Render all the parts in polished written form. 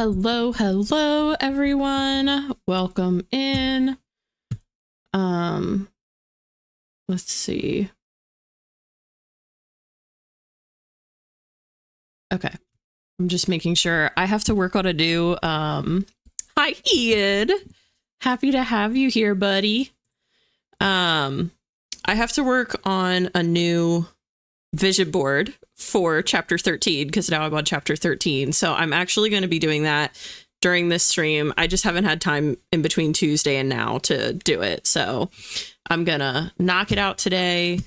Hello, everyone. Welcome in. Let's see. Okay. I'm just making sure. I have to work on a new, hi, Ian. Happy to have you here, buddy. I have to work on a new vision board for chapter 13 because now I'm on chapter 13. So I'm actually going to be doing that during this stream. I just haven't had time in between Tuesday and now to do it. So I'm going to knock it out today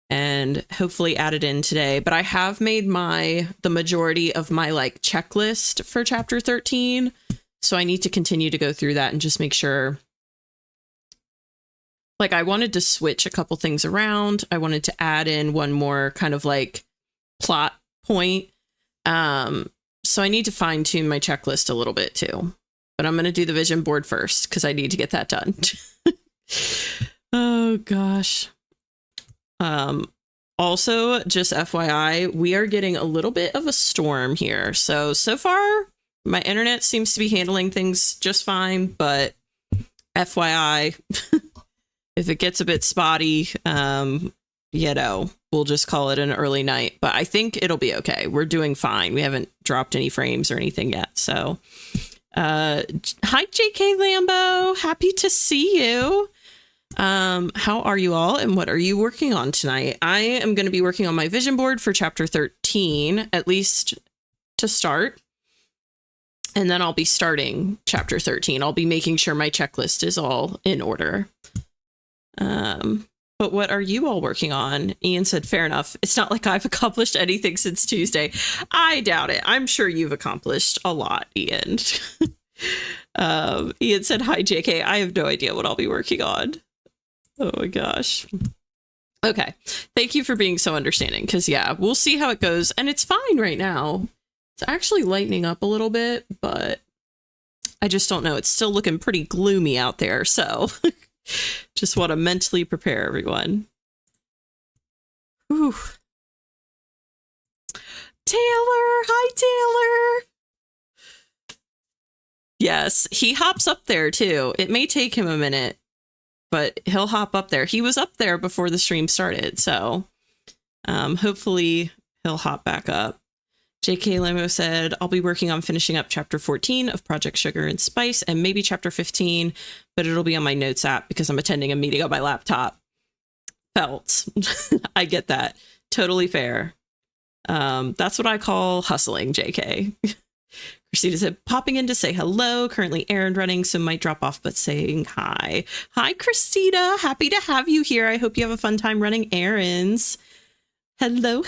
and hopefully add it in today. But I have made the majority of my like checklist for chapter 13. So I need to continue to go through that and just make sure. Like I wanted to switch a couple things around. I wanted to add in one more kind of like plot point. So I need to fine tune my checklist a little bit too, but I'm going to do the vision board first because I need to get that done. Oh gosh. Also just FYI, we are getting a little bit of a storm here. So far my internet seems to be handling things just fine, but FYI, if it gets a bit spotty, you know, we'll just call it an early night. But I think it'll be okay. We're doing fine. We haven't dropped any frames or anything yet. So, hi, JK Lambo. Happy to see you. How are you all? And what are you working on tonight? I am going to be working on my vision board for chapter 13, at least to start. And then I'll be starting chapter 13. I'll be making sure my checklist is all in order. But what are you all working on? Ian said, fair enough. It's not like I've accomplished anything since Tuesday. I doubt it. I'm sure you've accomplished a lot, Ian. Ian said, hi, JK. I have no idea what I'll be working on. Oh my gosh. Okay. Thank you for being so understanding. Because yeah, we'll see how it goes. And it's fine right now. It's actually lightening up a little bit, but I just don't know. It's still looking pretty gloomy out there. So just want to mentally prepare everyone. Whew. Taylor! Hi, Taylor! Yes, he hops up there too. It may take him a minute, but he'll hop up there. He was up there before the stream started, so hopefully he'll hop back up. JK Lambo said, I'll be working on finishing up chapter 14 of Project Sugar and Spice and maybe chapter 15, but it'll be on my notes app because I'm attending a meeting on my laptop. Felt. I get that. Totally fair. That's what I call hustling, JK. Christina said, popping in to say hello. Currently errand running, so might drop off, but saying hi. Hi, Christina. Happy to have you here. I hope you have a fun time running errands. Hello.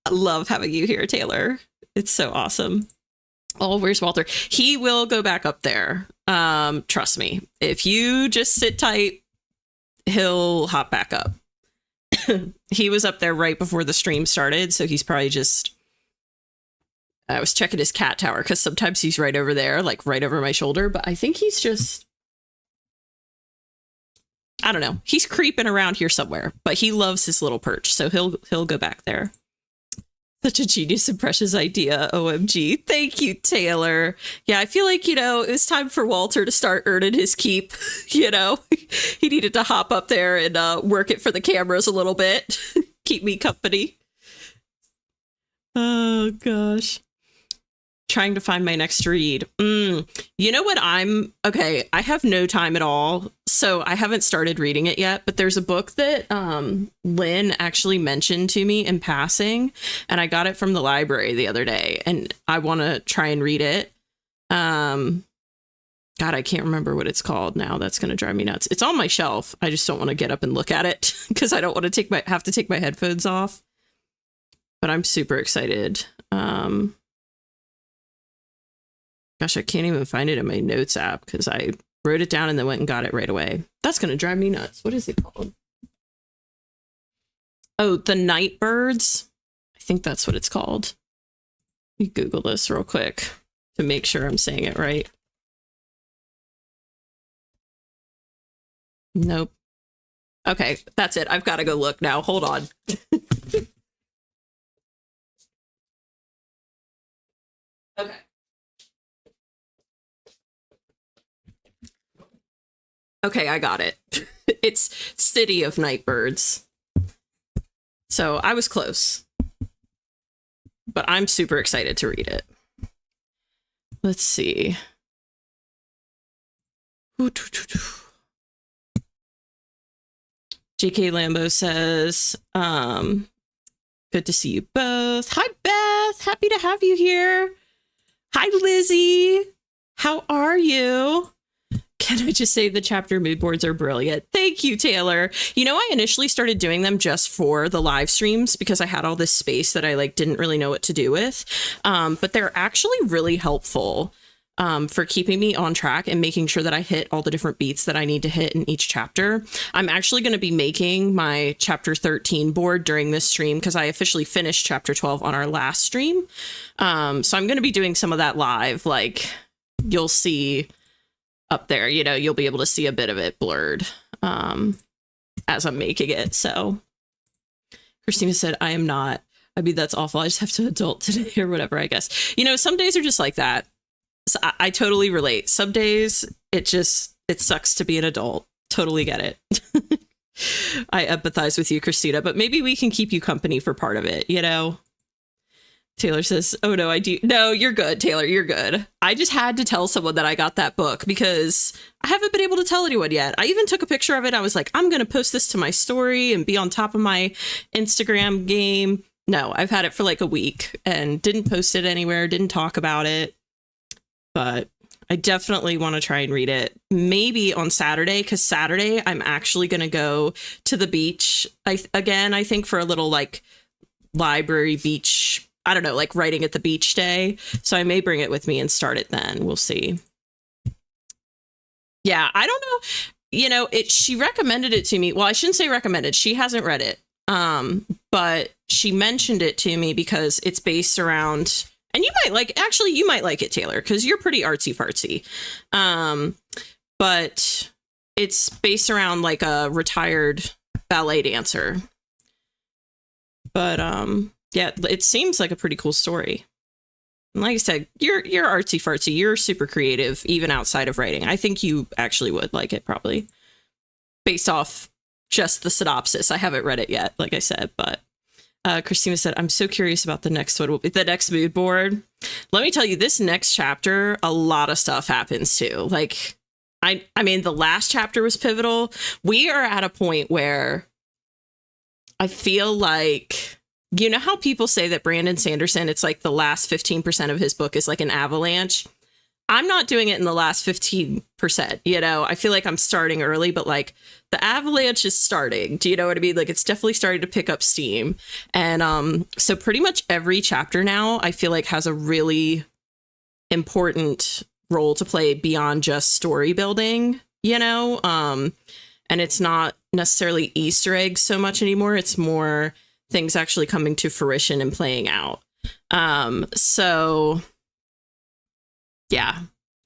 I love having you here, Taylor. It's so awesome. Oh, where's Walter? He will go back up there. Trust me. If you just sit tight, he'll hop back up. He was up there right before the stream started, so he's probably just... I was checking his cat tower because sometimes he's right over there, like right over my shoulder, but I think he's just... I don't know. He's creeping around here somewhere, but he loves his little perch, so he'll go back there. Such a genius and precious idea. OMG. Thank you, Taylor. Yeah, I feel like, you know, it's time for Walter to start earning his keep. You know, he needed to hop up there and work it for the cameras a little bit. Keep me company. Oh, gosh. Trying to find my next read. You know what okay, I have no time at all, so I haven't started reading it yet, but there's a book that Lynn actually mentioned to me in passing, and I got it from the library the other day, and I want to try and read it. God, I can't remember what it's called now. That's going to drive me nuts. It's on my shelf. I just don't want to get up and look at it because I don't want to have to take my headphones off, but I'm super excited. Gosh, I can't even find it in my notes app because I wrote it down and then went and got it right away. That's going to drive me nuts. What is it called? Oh, The Nightbirds. I think that's what it's called. Let me Google this real quick to make sure I'm saying it right. Nope. Okay, that's it. I've got to go look now. Hold on. Okay. Okay, I got it. It's City of Nightbirds. So I was close. But I'm super excited to read it. Let's see. JK Lambo says, good to see you both. Hi, Beth. Happy to have you here. Hi, Lizzie. How are you? Can I just say the chapter mood boards are brilliant? Thank you, Taylor. You know, I initially started doing them just for the live streams because I had all this space that I like didn't really know what to do with. But they're actually really helpful for keeping me on track and making sure that I hit all the different beats that I need to hit in each chapter. I'm actually going to be making my chapter 13 board during this stream because I officially finished chapter 12 on our last stream. So I'm going to be doing some of that live. Like, you'll see up there, you know, you'll be able to see a bit of it blurred as I'm making it. So Christina said, I am not. I mean, that's awful. I just have to adult today or whatever, I guess. You know, some days are just like that. So I totally relate. Some days it sucks to be an adult. Totally get it. I empathize with you, Christina, but maybe we can keep you company for part of it, you know? Taylor says, oh, no, I do. No, you're good, Taylor. You're good. I just had to tell someone that I got that book because I haven't been able to tell anyone yet. I even took a picture of it. I was like, I'm going to post this to my story and be on top of my Instagram game. No, I've had it for like a week and didn't post it anywhere, didn't talk about it. But I definitely want to try and read it. Maybe on Saturday, because Saturday I'm actually going to go to the beach. I think for a little like library beach, I don't know, like writing at the beach day. So I may bring it with me and start it then. We'll see. Yeah, I don't know. You know, she recommended it to me. Well, I shouldn't say recommended. She hasn't read it. But she mentioned it to me because it's based around, and you might like it, Taylor, because you're pretty artsy fartsy. But it's based around like a retired ballet dancer. But yeah, it seems like a pretty cool story. And like I said, you're artsy fartsy. You're super creative, even outside of writing. I think you actually would like it, probably, based off just the synopsis. I haven't read it yet, like I said, but Christina said, I'm so curious about the next one. Will be the next mood board. Let me tell you, this next chapter, a lot of stuff happens too. Like, I mean, the last chapter was pivotal. We are at a point where I feel like, you know how people say that Brandon Sanderson, it's like the last 15% of his book is like an avalanche. I'm not doing it in the last 15%. You know, I feel like I'm starting early, but like the avalanche is starting. Do you know what I mean? Like, it's definitely starting to pick up steam. And so pretty much every chapter now, I feel like has a really important role to play beyond just story building, you know? And it's not necessarily Easter eggs so much anymore. It's more things actually coming to fruition and playing out. So yeah,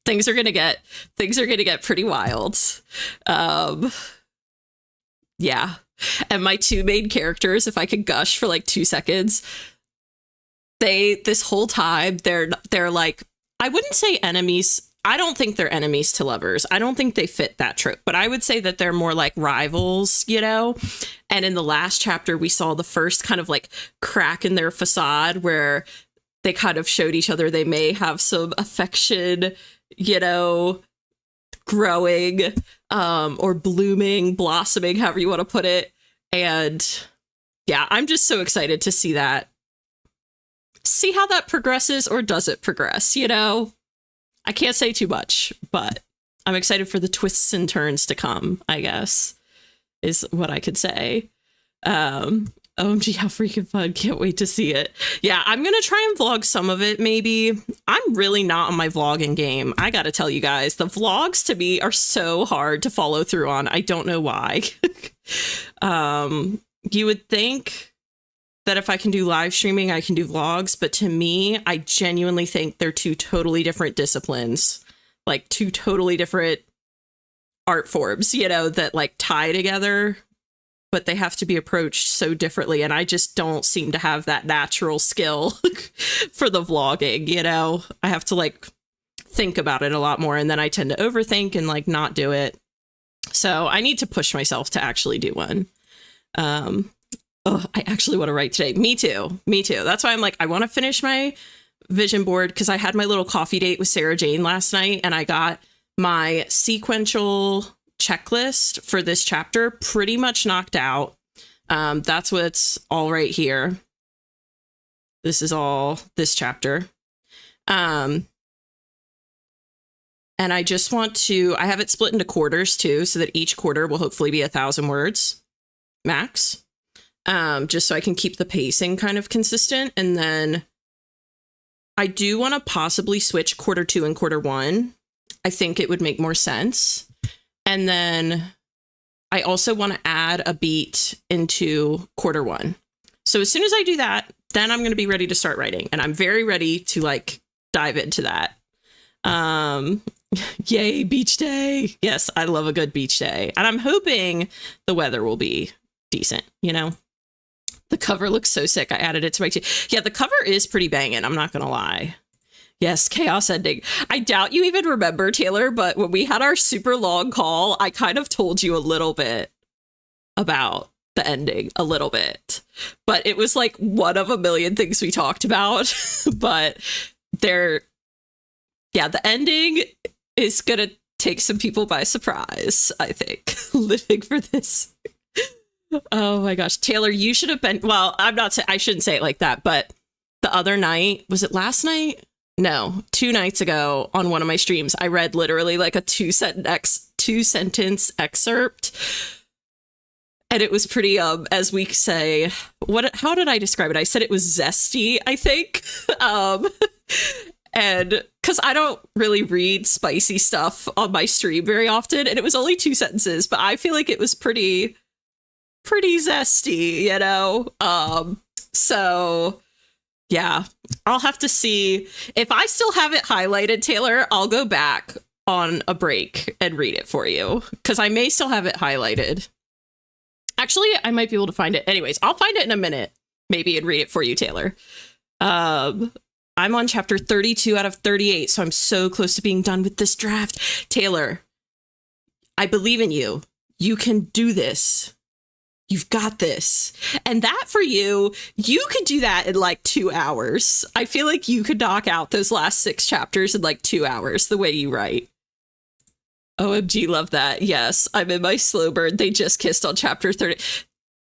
things are gonna get pretty wild. Yeah. And my two main characters, if I could gush for like 2 seconds, this whole time they're like, I wouldn't say enemies. I don't think they're enemies to lovers. I don't think they fit that trope, but I would say that they're more like rivals, you know? And in the last chapter, we saw the first kind of like crack in their facade where they kind of showed each other they may have some affection, you know, growing, or blooming, blossoming, however you want to put it. And yeah, I'm just so excited to see that. See how that progresses or does it progress, you know? I can't say too much, but I'm excited for the twists and turns to come, I guess, is what I could say. OMG, how freaking fun. Can't wait to see it. Yeah, I'm going to try and vlog some of it, maybe. I'm really not on my vlogging game. I got to tell you guys, the vlogs to me are so hard to follow through on. I don't know why. You would think that if I can do live streaming, I can do vlogs. But to me, I genuinely think they're two totally different disciplines, like two totally different art forms, you know, that like tie together, but they have to be approached so differently. And I just don't seem to have that natural skill for the vlogging, you know, I have to like think about it a lot more. And then I tend to overthink and like not do it. So I need to push myself to actually do one. I actually want to write today. Me too. That's why I'm like, I want to finish my vision board because I had my little coffee date with Sarah Jane last night and I got my sequential checklist for this chapter pretty much knocked out. That's what's all right here. This is all this chapter. And I just want to, I have it split into quarters too, so that each quarter will hopefully be 1,000 words max. Just so I can keep the pacing kind of consistent. And then I do want to possibly switch quarter 2 and quarter 1. I think it would make more sense. And then I also want to add a beat into quarter 1. So as soon as I do that, then I'm going to be ready to start writing. And I'm very ready to like dive into that. Yay, beach day. Yes, I love a good beach day. And I'm hoping the weather will be decent, you know? The cover looks so sick. I added it to my team. Yeah, the cover is pretty banging. I'm not going to lie. Yes, chaos ending. I doubt you even remember, Taylor, but when we had our super long call, I kind of told you a little bit about the ending, a little bit. But it was like one of a million things we talked about. But the ending is going to take some people by surprise, I think, living for this. Oh my gosh, Taylor, you should have been, well, I shouldn't say it like that, but the other night, was it last night? No, 2 nights ago on one of my streams, I read literally like a 2-sentence excerpt. And it was pretty, as we say, how did I describe it? I said it was zesty, I think. And because I don't really read spicy stuff on my stream very often, and it was only 2 sentences, but I feel like it was pretty zesty, you know? So yeah, I'll have to see if I still have it highlighted, Taylor. I'll go back on a break and read it for you because I may still have it highlighted. Actually, I might be able to find it. Anyways, I'll find it in a minute, maybe, and read it for you, Taylor. I'm on chapter 32 out of 38, so I'm so close to being done with this draft. Taylor, I believe in you. You can do this. You've got this. And that for you could do that in like 2 hours. I feel like you could knock out those last 6 chapters in like 2 hours, the way you write. OMG, love that. Yes, I'm in my slow burn. They just kissed on chapter 30.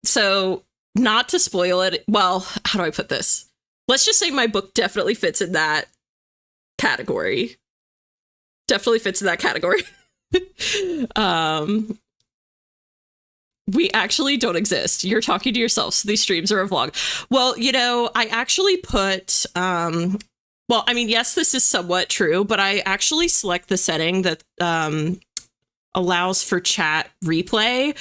So not to spoil it. Well, how do I put this? Let's just say my book definitely fits in that category. Definitely fits in that category. We actually don't exist. You're talking to yourself. So these streams are a vlog. Well, you know, I actually put, well, I mean, yes, this is somewhat true, but I actually select the setting that allows for chat replay.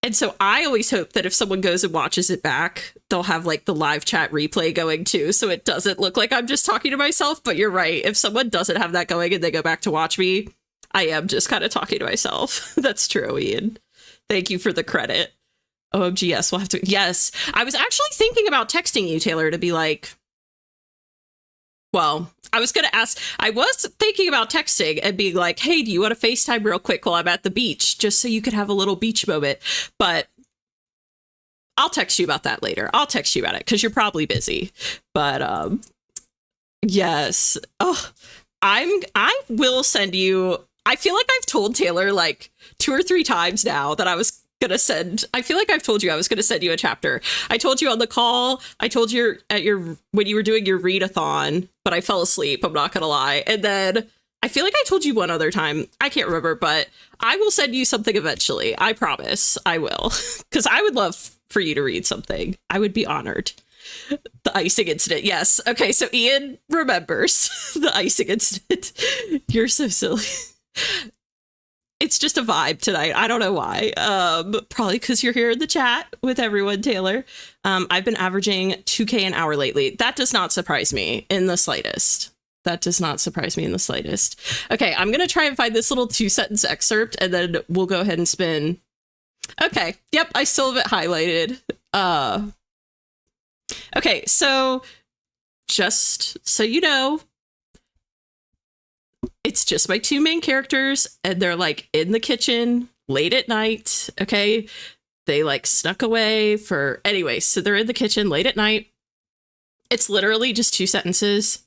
And so I always hope that if someone goes and watches it back, they'll have like the live chat replay going too. So it doesn't look like I'm just talking to myself. But you're right. If someone doesn't have that going and they go back to watch me, I am just kind of talking to myself. That's true, Ian. Thank you for the credit. OMG, yes, we'll have to. Yes, I was actually thinking about texting you, Taylor, to be like, well, I was going to ask, I was thinking about texting and being like, hey, do you want to FaceTime real quick while I'm at the beach? Just so you could have a little beach moment. But I'll text you about that later. I'll text you about it because you're probably busy. But yes. Oh, I will send you. I feel like I've told Taylor like 2 or 3 times now that I was going to send. I feel like I've told you I was going to send you a chapter. I told you on the call. I told you when you were doing your readathon, but I fell asleep. I'm not going to lie. And then I feel like I told you one other time. I can't remember, but I will send you something eventually. I promise I will, because I would love for you to read something. I would be honored. The icing incident. Yes. Okay. So Ian remembers the icing incident. You're so silly. It's just a vibe tonight. I don't know why. Probably because you're here in the chat with everyone, Taylor. I've been averaging 2K an hour lately. That does not surprise me in the slightest. That does not surprise me in the slightest. Okay, I'm going to try and find this little 2-sentence excerpt, and then we'll go ahead and spin. Okay, yep, I still have it highlighted. Okay, so just so you know, it's just my 2 main characters, and they're like in the kitchen, late at night. Okay. They like snuck away for, anyway, so they're in the kitchen late at night. It's literally just 2 sentences.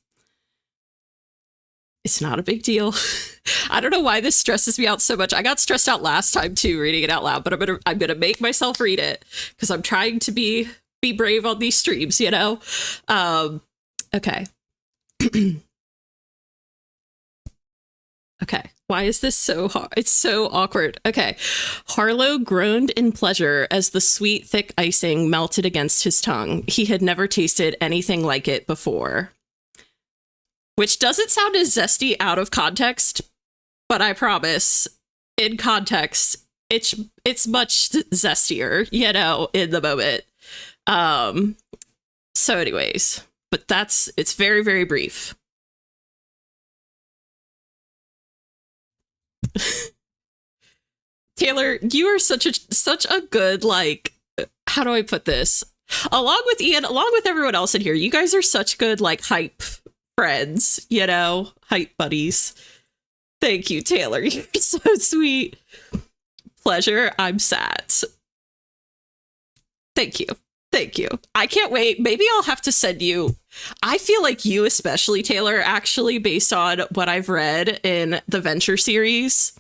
It's not a big deal. I don't know why this stresses me out so much. I got stressed out last time too, reading it out loud, but I'm gonna make myself read it because I'm trying to be brave on these streams, you know? Okay. Okay. Why is this so hard? It's so awkward. Okay. Harlow groaned in pleasure as the sweet, thick icing melted against his tongue. He had never tasted anything like it before. Which doesn't sound as zesty out of context, but I promise, in context, it's much zestier, you know, in the moment. So anyways, but it's very, very brief. Taylor, you are such a good, like, how do I put this? Along with Ian, along with everyone else in here, you guys are such good, like, hype friends, you know, hype buddies. Thank you, Taylor. You're so sweet. Pleasure. I'm sad. Thank you. Thank you. I can't wait. Maybe I'll have to send you. I feel like you, especially Taylor, actually, based on what I've read in the Venture series,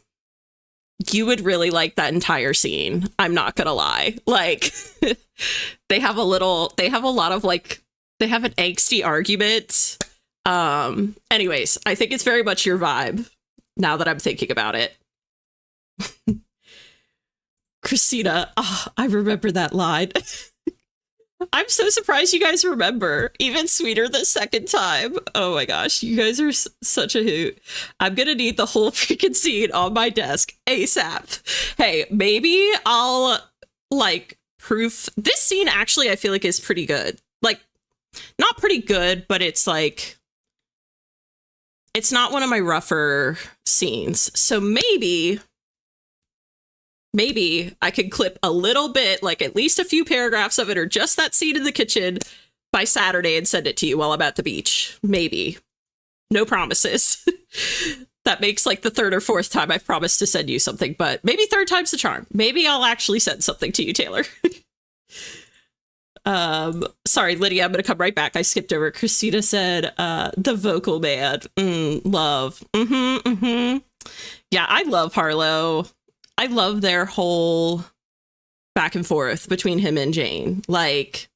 you would really like that entire scene. I'm not gonna lie. Like, they have a lot of like, they have an angsty argument. Anyways, I think it's very much your vibe now that I'm thinking about it. Christina, oh, I remember that line. I'm so surprised you guys remember. Even sweeter the second time. Oh my gosh, you guys are such a hoot. I'm gonna need the whole freaking scene on my desk ASAP. Hey, maybe I'll like proof. This scene actually I feel like is pretty good. Like, not pretty good, but it's like, it's not one of my rougher scenes. So maybe I could clip a little bit, like at least a few paragraphs of it, or just that scene in the kitchen by Saturday and send it to you while I'm at the beach. Maybe. No promises. That makes like the 3rd or 4th time I've promised to send you something, but maybe 3rd time's the charm. Maybe I'll actually send something to you, Taylor. Sorry, Lydia, I'm gonna come right back. I skipped over. Christina said, the vocal man. Love. Yeah, I love Harlow. I love their whole back and forth between him and Jane. Like,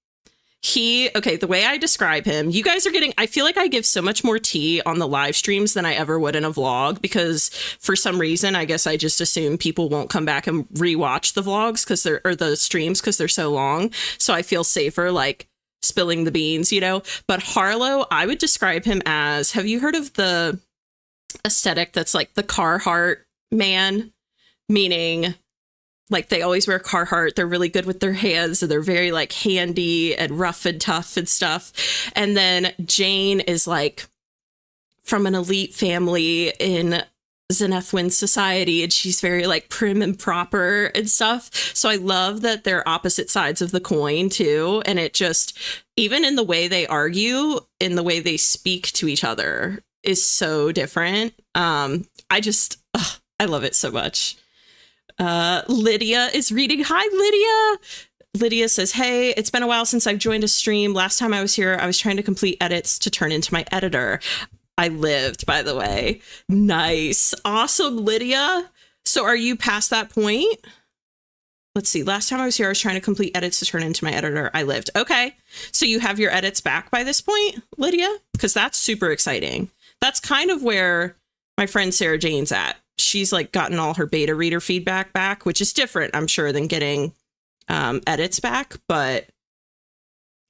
the way I describe him, you guys are getting, I feel like I give so much more tea on the live streams than I ever would in a vlog, because for some reason, I guess I just assume people won't come back and rewatch the vlogs or the streams because they're so long. So I feel safer, like, spilling the beans, you know? But Harlow, I would describe him as, have you heard of the aesthetic that's like the Carhartt man? Meaning, like, they always wear Carhartt. They're really good with their hands, and they're very, like, handy and rough and tough and stuff. And then Jane is, like, from an elite family in Zenethwin society, and she's very, like, prim and proper and stuff. So I love that they're opposite sides of the coin, too. And it just, even in the way they argue, in the way they speak to each other, is so different. I love it so much. Lydia is reading. Hi, Lydia. Lydia says, hey, it's been a while since I've joined a stream. Last time I was here, I was trying to complete edits to turn into my editor. I lived, by the way. Nice. Awesome, Lydia. So are you past that point? Let's see. Last time I was here, I was trying to complete edits to turn into my editor. I lived. Okay. So you have your edits back by this point, Lydia? Because that's super exciting. That's kind of where my friend Sarah Jane's at. She's like gotten all her beta reader feedback back, which is different, I'm sure, than getting edits back. But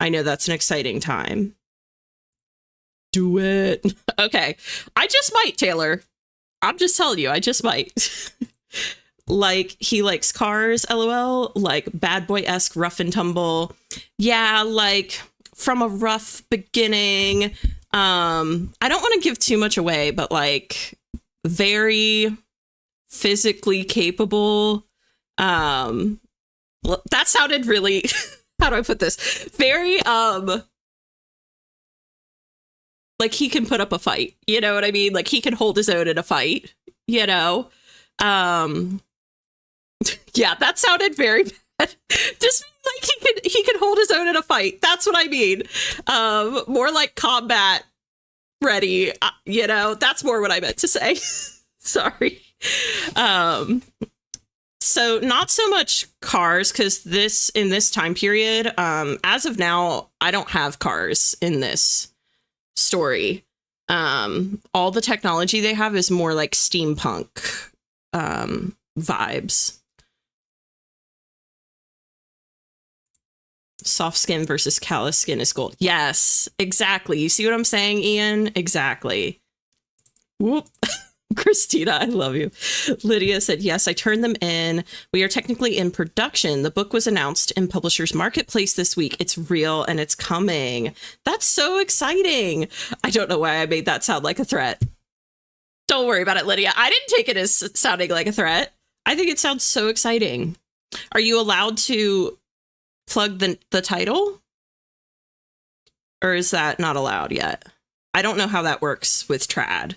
I know that's an exciting time. Do it. Okay. I just might, Taylor. I'm just telling you, I just might. Like, he likes cars, LOL. Like, bad boy-esque rough and tumble. Yeah, like, from a rough beginning. I don't want to give too much away, but like, very physically capable. That sounded really, how do I put this? Very, like, he can put up a fight, you know what I mean? Like, he can hold his own in a fight, you know? Yeah, that sounded very bad. Just like he could hold his own in a fight. That's what I mean. More like combat ready. That's more what I meant to say. Sorry. So not so much cars, because in this time period, as of now, I don't have cars in this story. All the technology they have is more like steampunk vibes. Soft skin versus callous skin is gold. Yes, exactly. You see what I'm saying, Ian? Exactly. Whoop. Christina, I love you. Lydia said, yes, I turned them in. We are technically in production. The book was announced in Publishers Marketplace this week. It's real and it's coming. That's so exciting. I don't know why I made that sound like a threat. Don't worry about it, Lydia. I didn't take it as sounding like a threat. I think it sounds so exciting. Are you allowed to plug the title? Or is that not allowed yet? I don't know how that works with trad.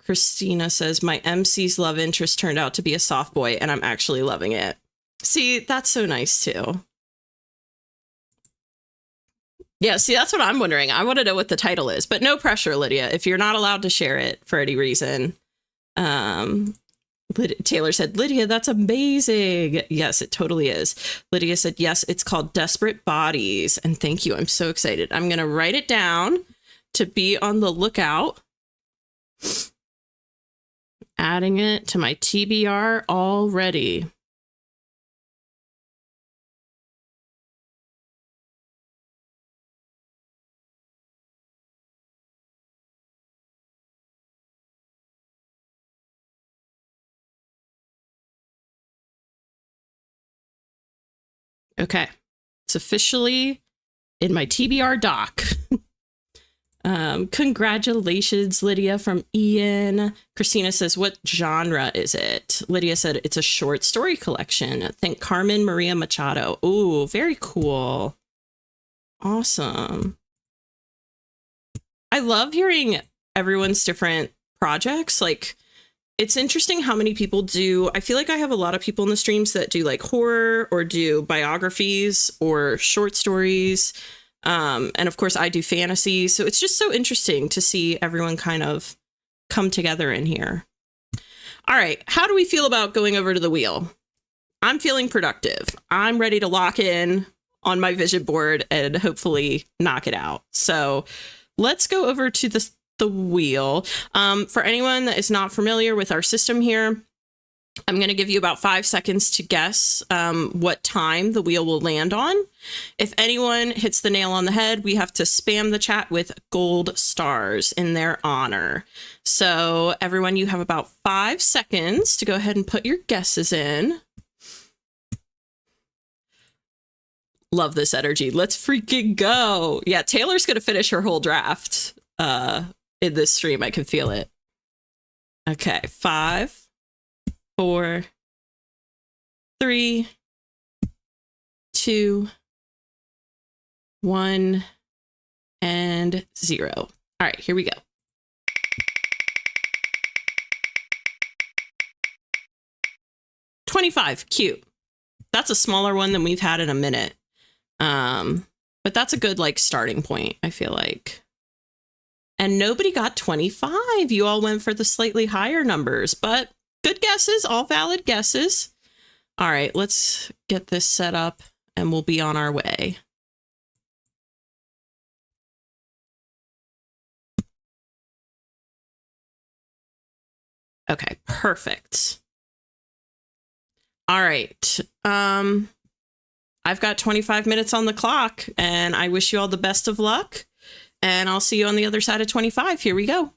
Christina says, my MC's love interest turned out to be a soft boy and I'm actually loving it. See, that's so nice too. Yeah, see, that's what I'm wondering. I want to know what the title is, but no pressure, Lydia. If you're not allowed to share it for any reason. Taylor said, Lydia, that's amazing. Yes, it totally is. Lydia said, yes, it's called Desperate Bodies. And thank you. I'm so excited. I'm going to write it down to be on the lookout. Adding it to my TBR already. Okay. It's officially in my TBR doc. Congratulations, Lydia, from Ian. Christina says, what genre is it? Lydia said, it's a short story collection. Thank Carmen Maria Machado. Ooh, very cool. Awesome. I love hearing everyone's different projects. Like, it's interesting how many people do. I feel like I have a lot of people in the streams that do like horror or do biographies or short stories. And of course I do fantasy. So it's just so interesting to see everyone kind of come together in here. All right. How do we feel about going over to the wheel? I'm feeling productive. I'm ready to lock in on my vision board and hopefully knock it out. So let's go over to the wheel. For anyone that is not familiar with our system here, I'm going to give you about 5 seconds to guess what time the wheel will land on. If anyone hits the nail on the head, we have to spam the chat with gold stars in their honor. So everyone, you have about 5 seconds to go ahead and put your guesses in. Love this energy. Let's freaking go. Yeah, Taylor's going to finish her whole draft in this stream. I can feel it. Okay, 5, 4, 3, 2, 1, and 0. All right, here we go. $25, cute. That's a smaller one than we've had in a minute. But that's a good like starting point, I feel like. And nobody got 25. You all went for the slightly higher numbers, but good guesses, all valid guesses. All right, let's get this set up and we'll be on our way. Okay, perfect. All right. I've got 25 minutes on the clock and I wish you all the best of luck. And I'll see you on the other side of 25. Here we go.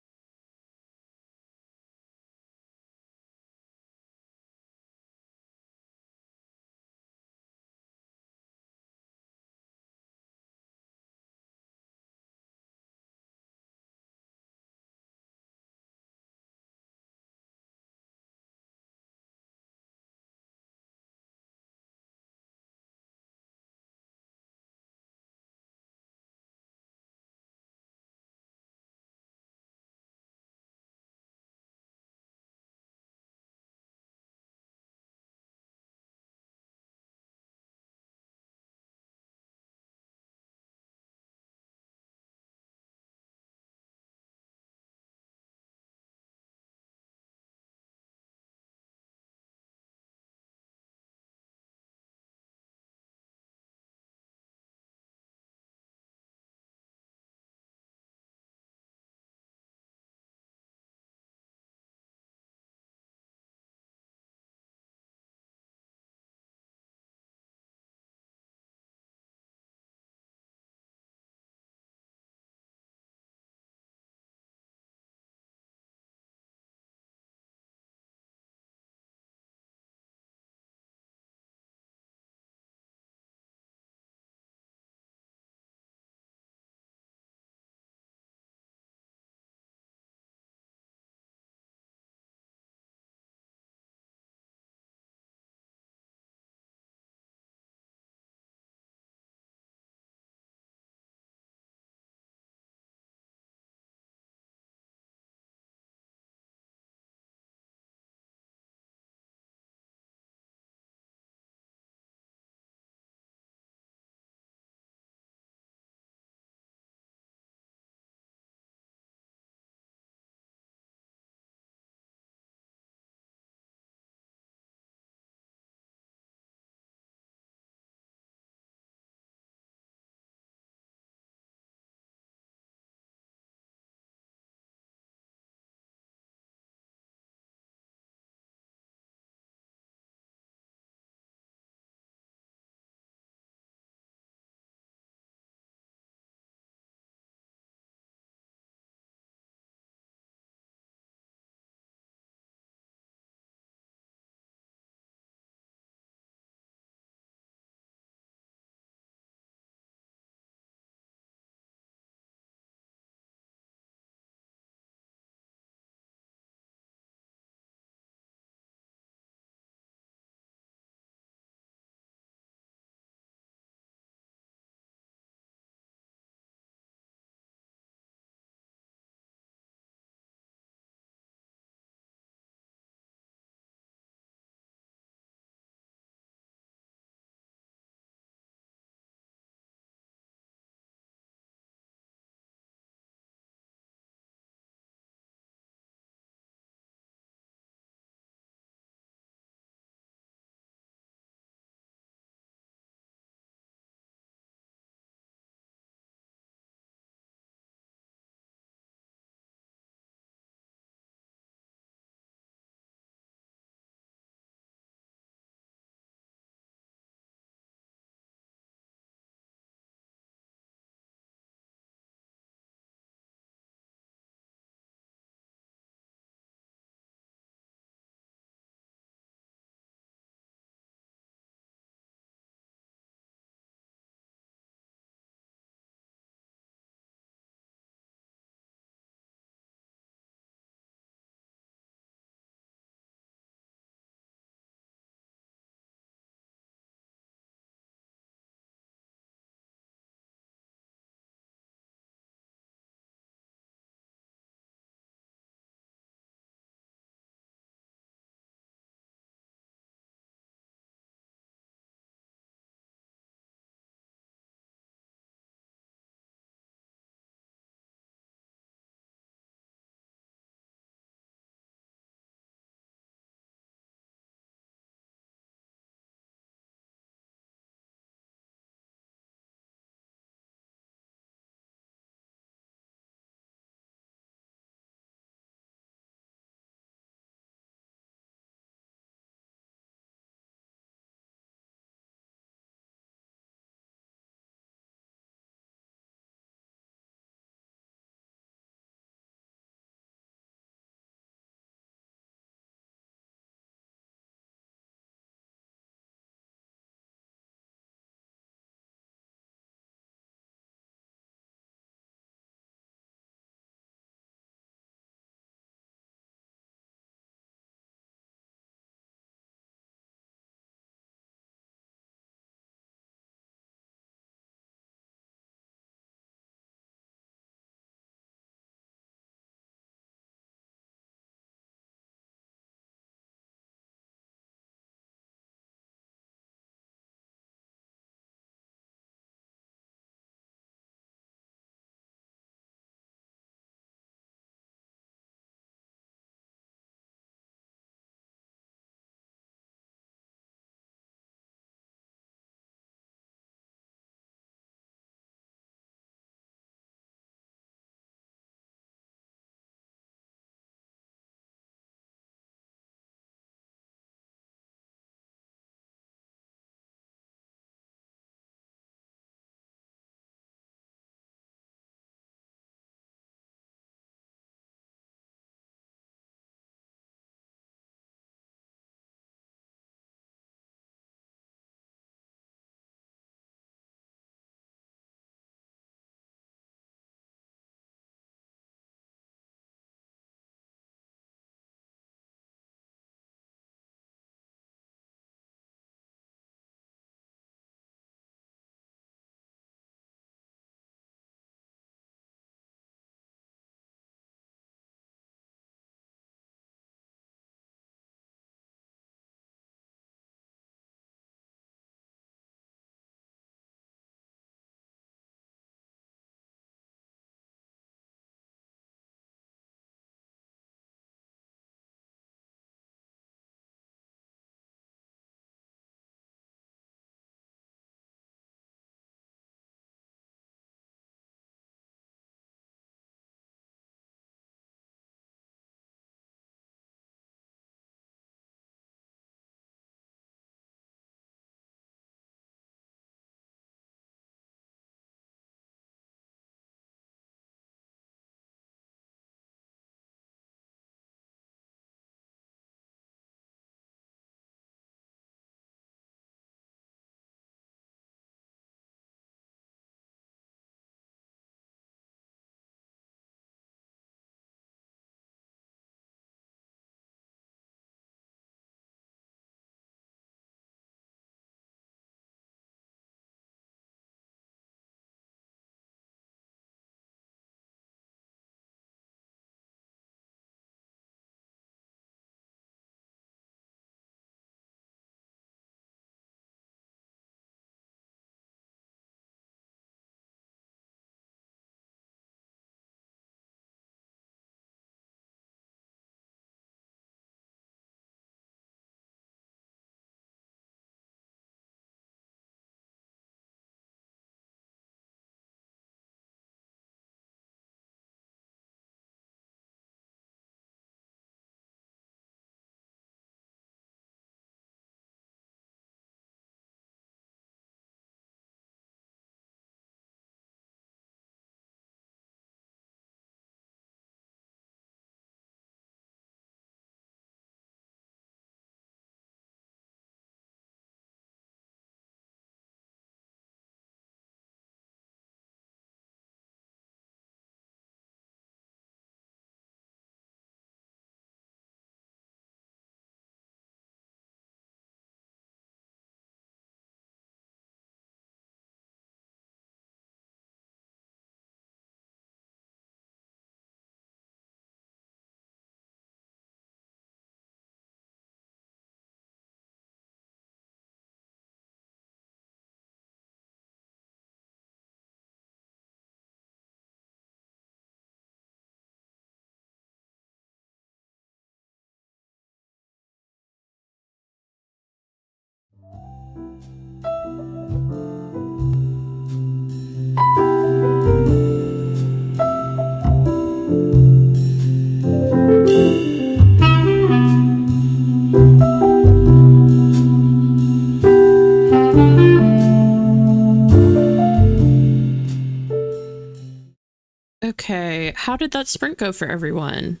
Okay, how did that sprint go for everyone?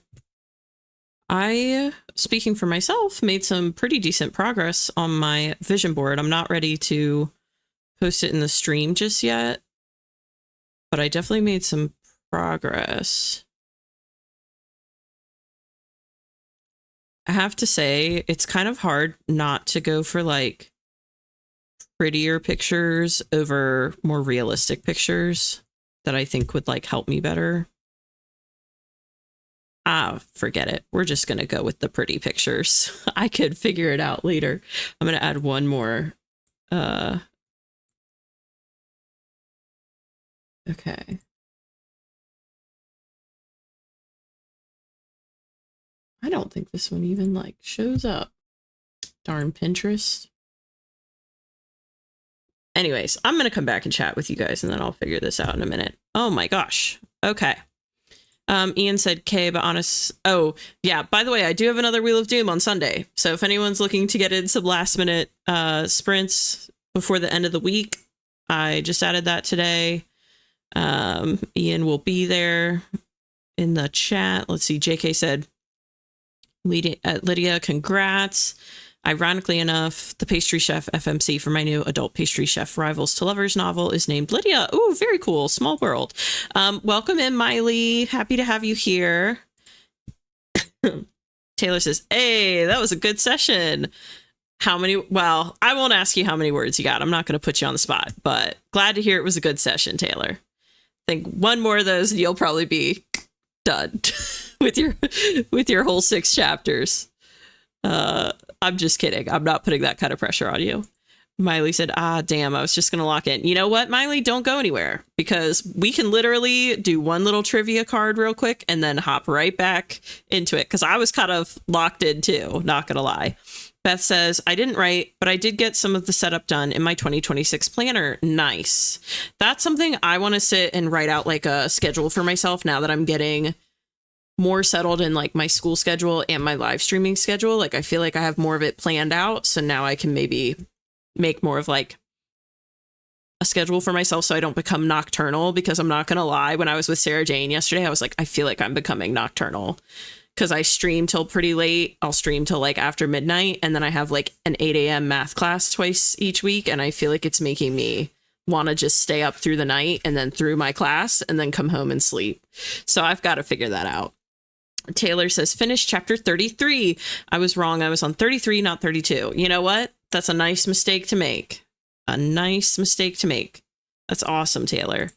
I, speaking for myself, made some pretty decent progress on my vision board. I'm not ready to post it in the stream just yet, but I definitely made some progress. I have to say, it's kind of hard not to go for like prettier pictures over more realistic pictures that I think would like help me better. Forget it. We're just going to go with the pretty pictures. I could figure it out later. I'm going to add one more. Okay. I don't think this one even like shows up. Darn Pinterest. Anyways, I'm going to come back and chat with you guys and then I'll figure this out in a minute. Oh my gosh. Okay. Ian said K, but honest. Oh, yeah. By the way, I do have another Wheel of Doom on Sunday. So if anyone's looking to get in some last minute sprints before the end of the week, I just added that today. Ian will be there in the chat. Let's see. JK said, Lydia, congrats. Ironically enough, the pastry chef FMC for my new adult pastry chef Rivals to Lovers novel is named Lydia. Ooh, very cool. Small world. Welcome in, Miley. Happy to have you here. Taylor says, hey, that was a good session. How many? Well, I won't ask you how many words you got. I'm not going to put you on the spot, but glad to hear it was a good session, Taylor. I think one more of those and you'll probably be done with your whole 6 chapters. I'm just kidding. I'm not putting that kind of pressure on you. Miley said, damn, I was just going to lock in. You know what, Miley? Don't go anywhere because we can literally do one little trivia card real quick and then hop right back into it because I was kind of locked in too, not going to lie. Beth says, I didn't write, but I did get some of the setup done in my 2026 planner. Nice. That's something I want to sit and write out like a schedule for myself now that I'm getting more settled in like my school schedule and my live streaming schedule. Like I feel like I have more of it planned out. So now I can maybe make more of like a schedule for myself so I don't become nocturnal, because I'm not going to lie. When I was with Sarah Jane yesterday, I was like, I feel like I'm becoming nocturnal because I stream till pretty late. I'll stream till like after midnight. And then I have like an 8 a.m. math class twice each week. And I feel like it's making me want to just stay up through the night and then through my class and then come home and sleep. So I've got to figure that out. Taylor says, finish chapter 33. I was wrong. I was on 33, not 32. You know what? That's a nice mistake to make. A nice mistake to make. That's awesome, Taylor.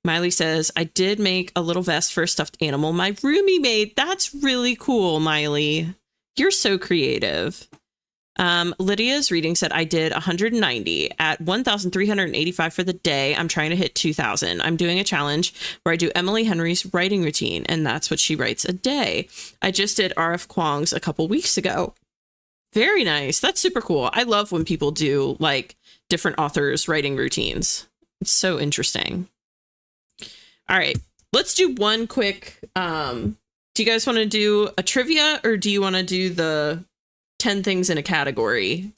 Miley says, I did make a little vest for a stuffed animal my roomie made. That's really cool, Miley. You're so creative. Lydia's reading said, I did 190 at 1,385 for the day. I'm trying to hit 2,000. I'm doing a challenge where I do Emily Henry's writing routine, and that's what she writes a day. I just did R.F. Kuang's a couple weeks ago. Very nice. That's super cool. I love when people do like different authors' writing routines. It's so interesting. All right, let's do one quick. Do you guys want to do a trivia or do you want to do the 10 things in a category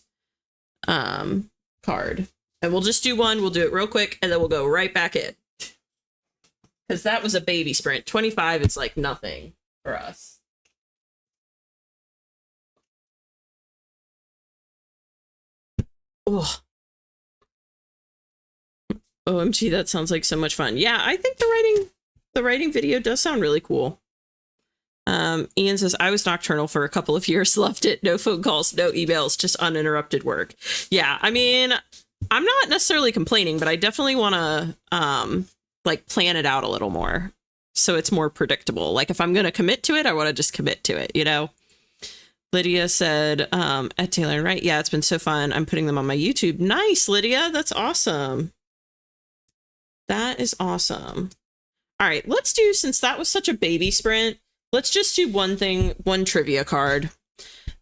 card? And we'll just do one. We'll do it real quick and then we'll go right back in. Because that was a baby sprint. 25 is like nothing for us. Oh. OMG, that sounds like so much fun. Yeah, I think the writing video does sound really cool. Ian says, I was nocturnal for a couple of years, loved it. No phone calls, no emails, just uninterrupted work. Yeah, I mean, I'm not necessarily complaining, but I definitely want to like plan it out a little more so it's more predictable. Like if I'm going to commit to it, I want to just commit to it, you know? Lydia said, at Taylor and Wright, yeah, it's been so fun. I'm putting them on my YouTube. Nice, Lydia. That's awesome. That is awesome. All right, let's do, since that was such a baby sprint, let's just do one thing, one trivia card,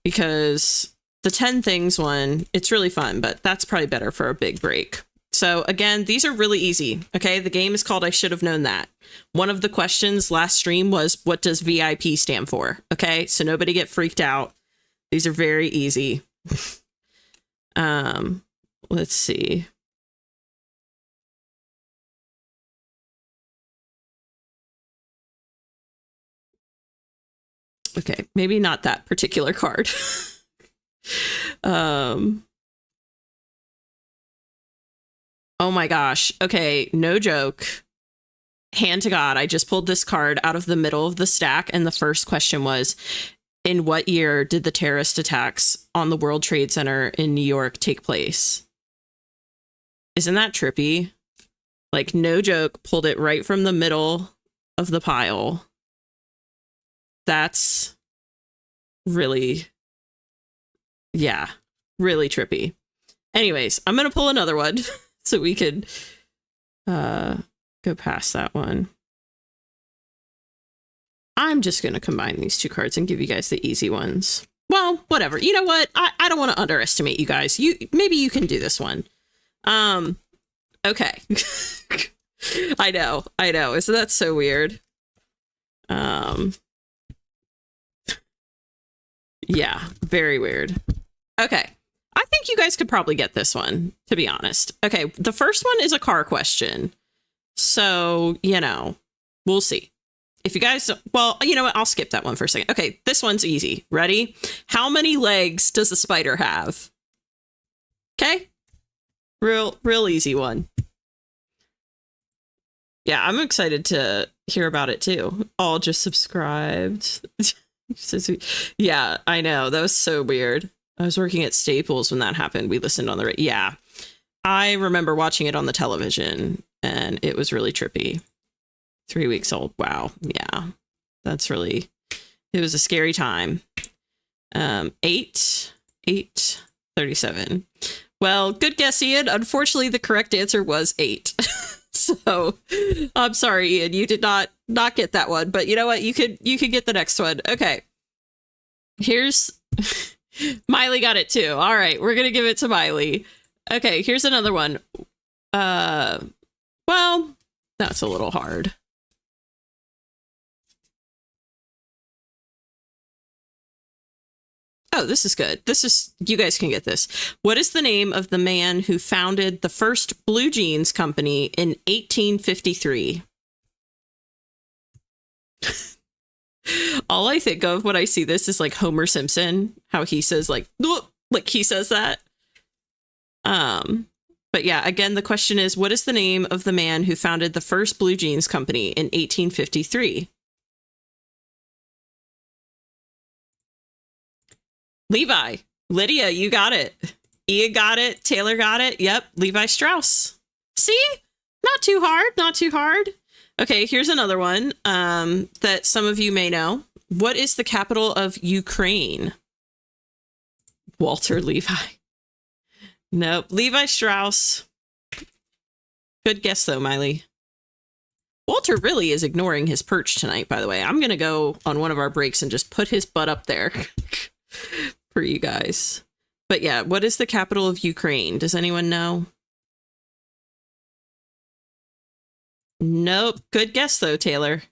because the 10 things one, it's really fun, but that's probably better for a big break. So again, these are really easy. Okay, the game is called I Should Have Known That. One of the questions last stream was, what does VIP stand for? Okay, so nobody get freaked out. These are very easy. Let's see. Okay, maybe not that particular card. Oh my gosh. Okay, no joke. Hand to God, I just pulled this card out of the middle of the stack, and the first question was, in what year did the terrorist attacks on the World Trade Center in New York take place? Isn't that trippy? Like, no joke, pulled it right from the middle of the pile. That's really, yeah, really trippy. Anyways, I'm going to pull another one so we could go past that one. I'm just going to combine these two cards and give you guys the easy ones. Well, whatever. You know what? I don't want to underestimate you guys. Maybe you can do this one. Okay. I know. Isn't that so weird? Yeah, very weird. Okay. I think you guys could probably get this one, to be honest. Okay, the first one is a car question. So, you know, we'll see. If you guys, well, you know what? I'll skip that one for a second. Okay, this one's easy. Ready? How many legs does a spider have? Okay. Real easy one. Yeah, I'm excited to hear about it too. All just subscribed. Yeah, I know. That was so weird. I was working at Staples when that happened. We listened on the radio. Yeah, I remember watching it on the television, and it was really trippy. 3 weeks old. Wow. Yeah, that's really, it was a scary time. 8:37. Well, good guess, Ian. Unfortunately, the correct answer was 8. So I'm sorry, Ian, you did not get that one, but you know what? You could get the next one. Okay. Here's Miley got it too. All right, we're gonna give it to Miley. Okay, here's another one. Well, that's a little hard. Oh, this is good. This is, you guys can get this. What is the name of the man who founded the first blue jeans company in 1853? All I think of when I see this is like Homer Simpson, how he says like he says that. But yeah, again, the question is, what is the name of the man who founded the first blue jeans company in 1853? Levi. Lydia, you got it. Ian got it. Taylor got it. Yep. Levi Strauss. See? Not too hard. Not too hard. Okay, here's another one that some of you may know. What is the capital of Ukraine? Walter Levi. Nope. Levi Strauss. Good guess, though, Miley. Walter really is ignoring his perch tonight, by the way. I'm going to go on one of our breaks and just put his butt up there for you guys. But yeah, what is the capital of Ukraine? Does anyone know? Nope. Good guess, though, Taylor.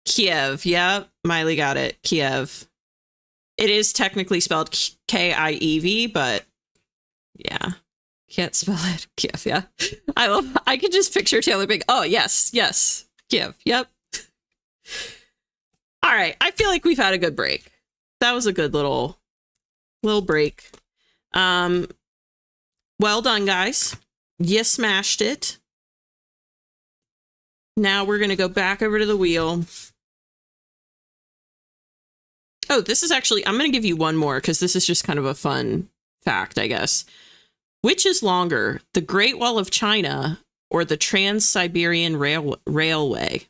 Kiev. Yep. Miley got it. Kiev. It is technically spelled K-I-E-V, but yeah. Can't spell it. Kiev, yeah. I can just picture Taylor being, oh, yes. Kiev. Yep. All right. I feel like we've had a good break. That was a good little break. Well done, guys. You smashed it. Now we're going to go back over to the wheel. Oh, this is actually, I'm going to give you one more because this is just kind of a fun fact, I guess. Which is longer, the Great Wall of China or the Trans-Siberian Railway?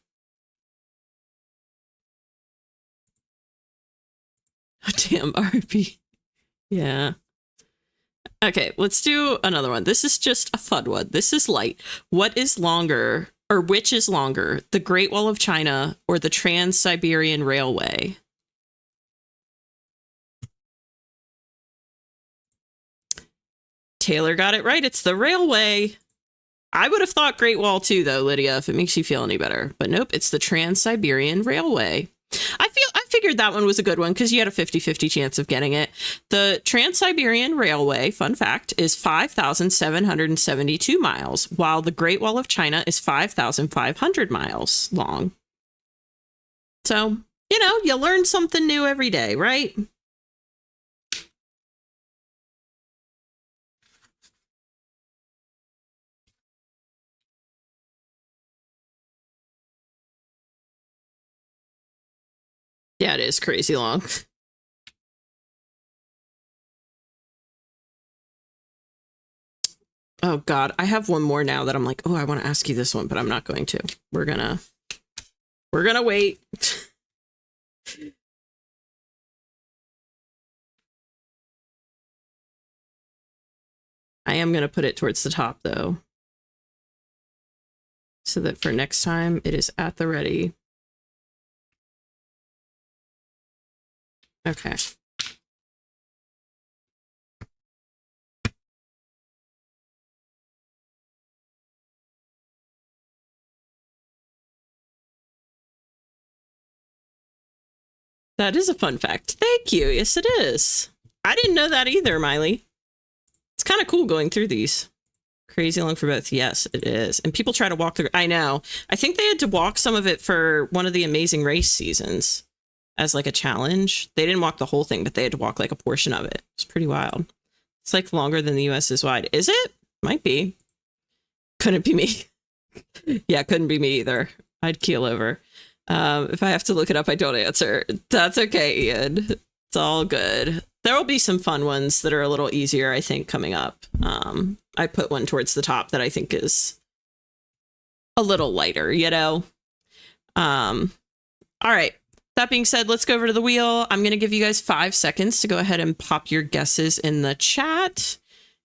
Oh, damn, RP. Yeah. Okay, let's do another one. This is just a fun one. This is light. What is longer, or which is longer, the Great Wall of China or the Trans-Siberian Railway? Taylor got it right. It's the railway. I would have thought Great Wall too, though, Lydia, if it makes you feel any better. But nope, it's the Trans-Siberian Railway. I figured that one was a good one because you had a 50-50 chance of getting it. The Trans-Siberian Railway, fun fact, is 5,772 miles, while the Great Wall of China is 5,500 miles long. So, You know, you learn something new every day, right? Yeah, it is crazy long. Oh God, I have one more now that I'm like, oh, I want to ask you this one, but I'm not going to. We're gonna wait. I am gonna put it towards the top though, so that for next time it is at the ready. Okay. That is a fun fact. Thank you. Yes, it is. I didn't know that either, Miley. It's kind of cool going through these. Crazy long for both. Yes, it is. And people try to walk through. I know. I think they had to walk some of it for one of the Amazing Race seasons as like a challenge. They didn't walk the whole thing, but they had to walk like a portion of it. It's pretty wild. It's like longer than the US is wide. Is it? Might be. Couldn't be me. Yeah, couldn't be me either. I'd keel over. If I have to look it up, I don't answer. That's okay, Ian. It's all good. There will be some fun ones that are a little easier, I think, coming up. I put one towards the top that I think is a little lighter, you know? All right. That being said, let's go over to the wheel. I'm going to give you guys 5 seconds to go ahead and pop your guesses in the chat.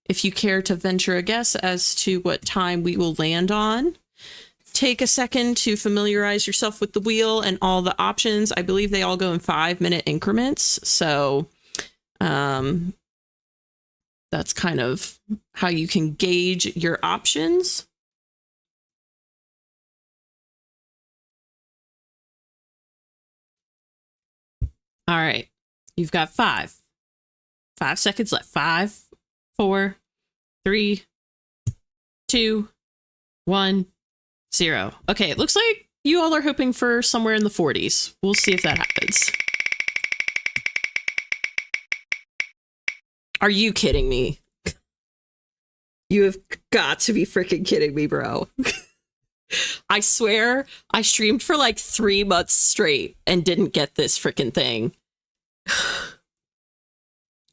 If you care to venture a guess as to what time we will land on. Take a second to familiarize yourself with the wheel and all the options. I believe they all go in 5-minute increments. So that's kind of how you can gauge your options. All right. You've got 5 seconds left. 5, 4, 3, 2, 1. 0. Okay, it looks like you all are hoping for somewhere in the 40s. We'll see if that happens. Are you kidding me? You have got to be freaking kidding me, bro. I swear I streamed for like 3 months straight and didn't get this freaking thing.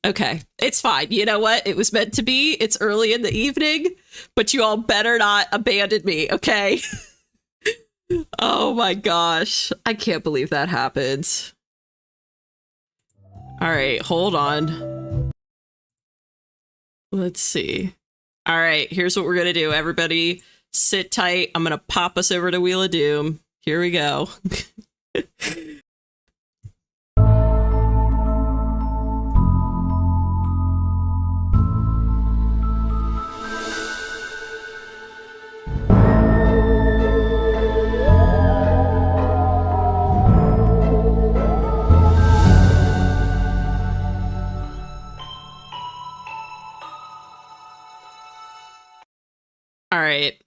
Okay, it's fine. You know what? It was meant to be. It's early in the evening, but you all better not abandon me, okay? Oh my gosh. I can't believe that happened. All right, hold on. Let's see. All right, here's what we're going to do. Everybody sit tight. I'm going to pop us over to Wheel of Doom. Here we go. All right.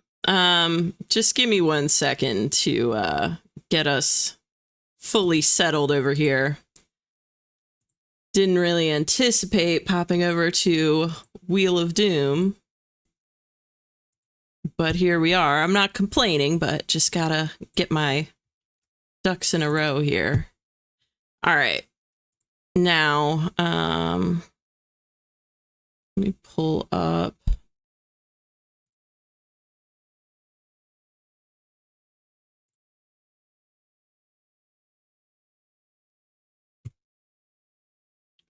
Just give me 1 second to get us fully settled over here. Didn't really anticipate popping over to Wheel of Doom, but here we are. I'm not complaining, but just gotta get my ducks in a row here. All right. Now, let me pull up.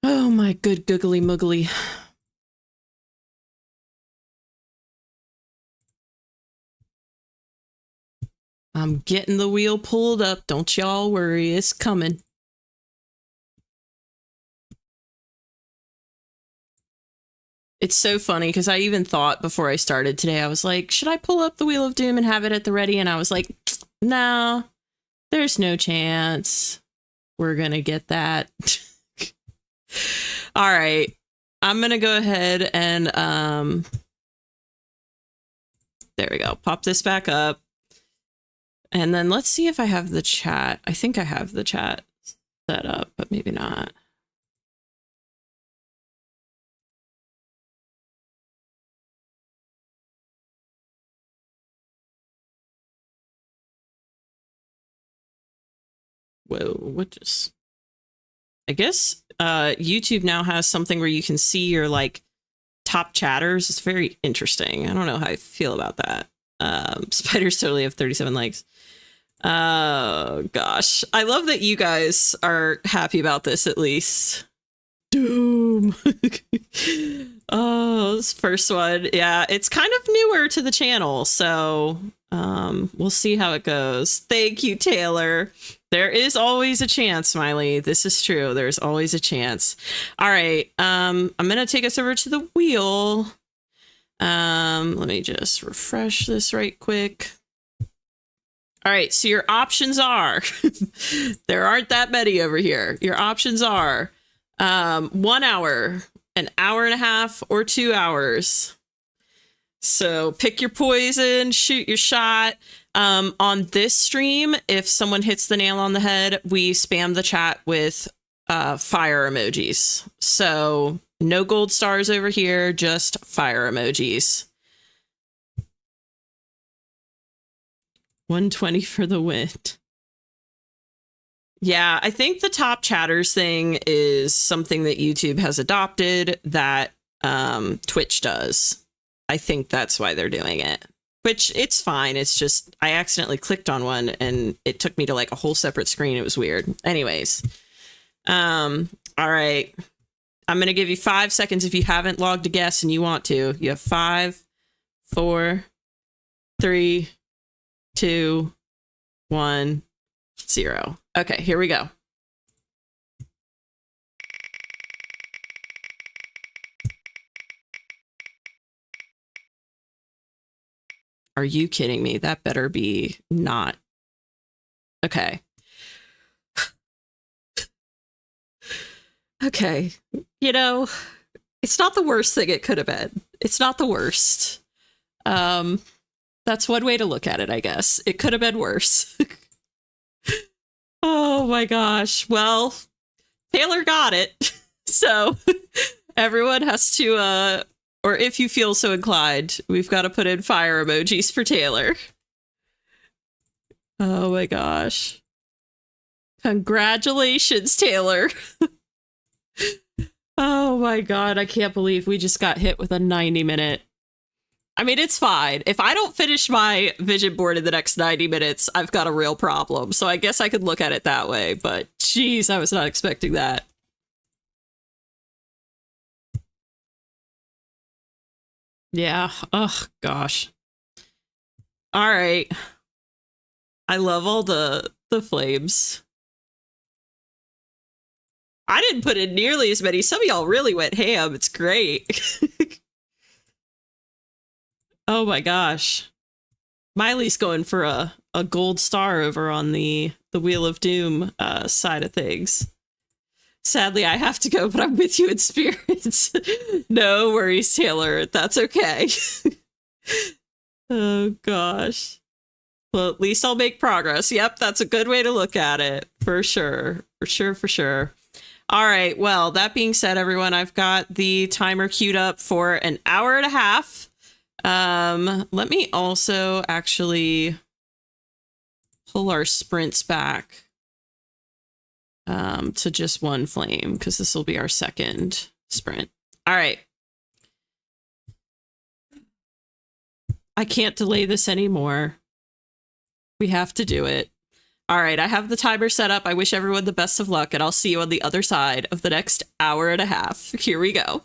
Oh my good googly muggly. I'm getting the wheel pulled up. Don't y'all worry, it's coming. It's so funny because I even thought before I started today, I was like, should I pull up the Wheel of Doom and have it at the ready? And I was like, no, there's no chance we're going to get that. All right. I'm going to go ahead and there we go. Pop this back up. And then let's see if I have the chat. I think I have the chat that up, but maybe not. Whoa, what just... I guess YouTube now has something where you can see your like top chatters. It's very interesting. I don't know how I feel about that. Spiders totally have 37 likes. Oh gosh, I love that you guys are happy about this at least. Doom. Oh, this first one, yeah, it's kind of newer to the channel, so we'll see how it goes. Thank you, Taylor. There is always a chance, Smiley. This is true. There's always a chance. All right, I'm gonna take us over to the wheel. Let me just refresh this right quick. All right, so your options are, there aren't that many over here. Your options are 1 hour, an hour and a half, or 2 hours. So pick your poison, shoot your shot. On this stream, if someone hits the nail on the head, we spam the chat with fire emojis. So no gold stars over here, just fire emojis. 120 for the win. Yeah, I think the top chatters thing is something that YouTube has adopted that Twitch does. I think that's why they're doing it, which it's fine. It's just I accidentally clicked on one and it took me to like a whole separate screen. It was weird. Anyways, all right. I'm going to give you 5 seconds if you haven't logged a guess and you want to. You have 5, 4, 3, 2, 1, 0. Okay, here we go. Are you kidding me? That better be not. Okay. Okay. You know, it's not the worst thing it could have been. It's not the worst. That's one way to look at it, I guess. It could have been worse. Oh my gosh. Well, Taylor got it. So everyone has to, or if you feel so inclined, we've got to put in fire emojis for Taylor. Oh my gosh. Congratulations, Taylor. Oh my god, I can't believe we just got hit with a 90-minute. I mean, it's fine. If I don't finish my vision board in the next 90 minutes, I've got a real problem. So I guess I could look at it that way, but geez, I was not expecting that. Yeah. Oh gosh. All right. I love all the flames. I didn't put in nearly as many. Some of y'all really went ham. It's great. Oh my gosh. Miley's going for a gold star over on the Wheel of Doom side of things. Sadly, I have to go, but I'm with you in spirit. No worries, Taylor. That's okay. Oh gosh. Well, at least I'll make progress. Yep, that's a good way to look at it. For sure. For sure, for sure. All right. Well, that being said, everyone, I've got the timer queued up for an hour and a half. Let me also actually pull our sprints back to just one flame, because this will be our second sprint. All right. I can't delay this anymore. We have to do it. All right, I have the timer set up. I wish everyone the best of luck, and I'll see you on the other side of the next hour and a half. Here we go.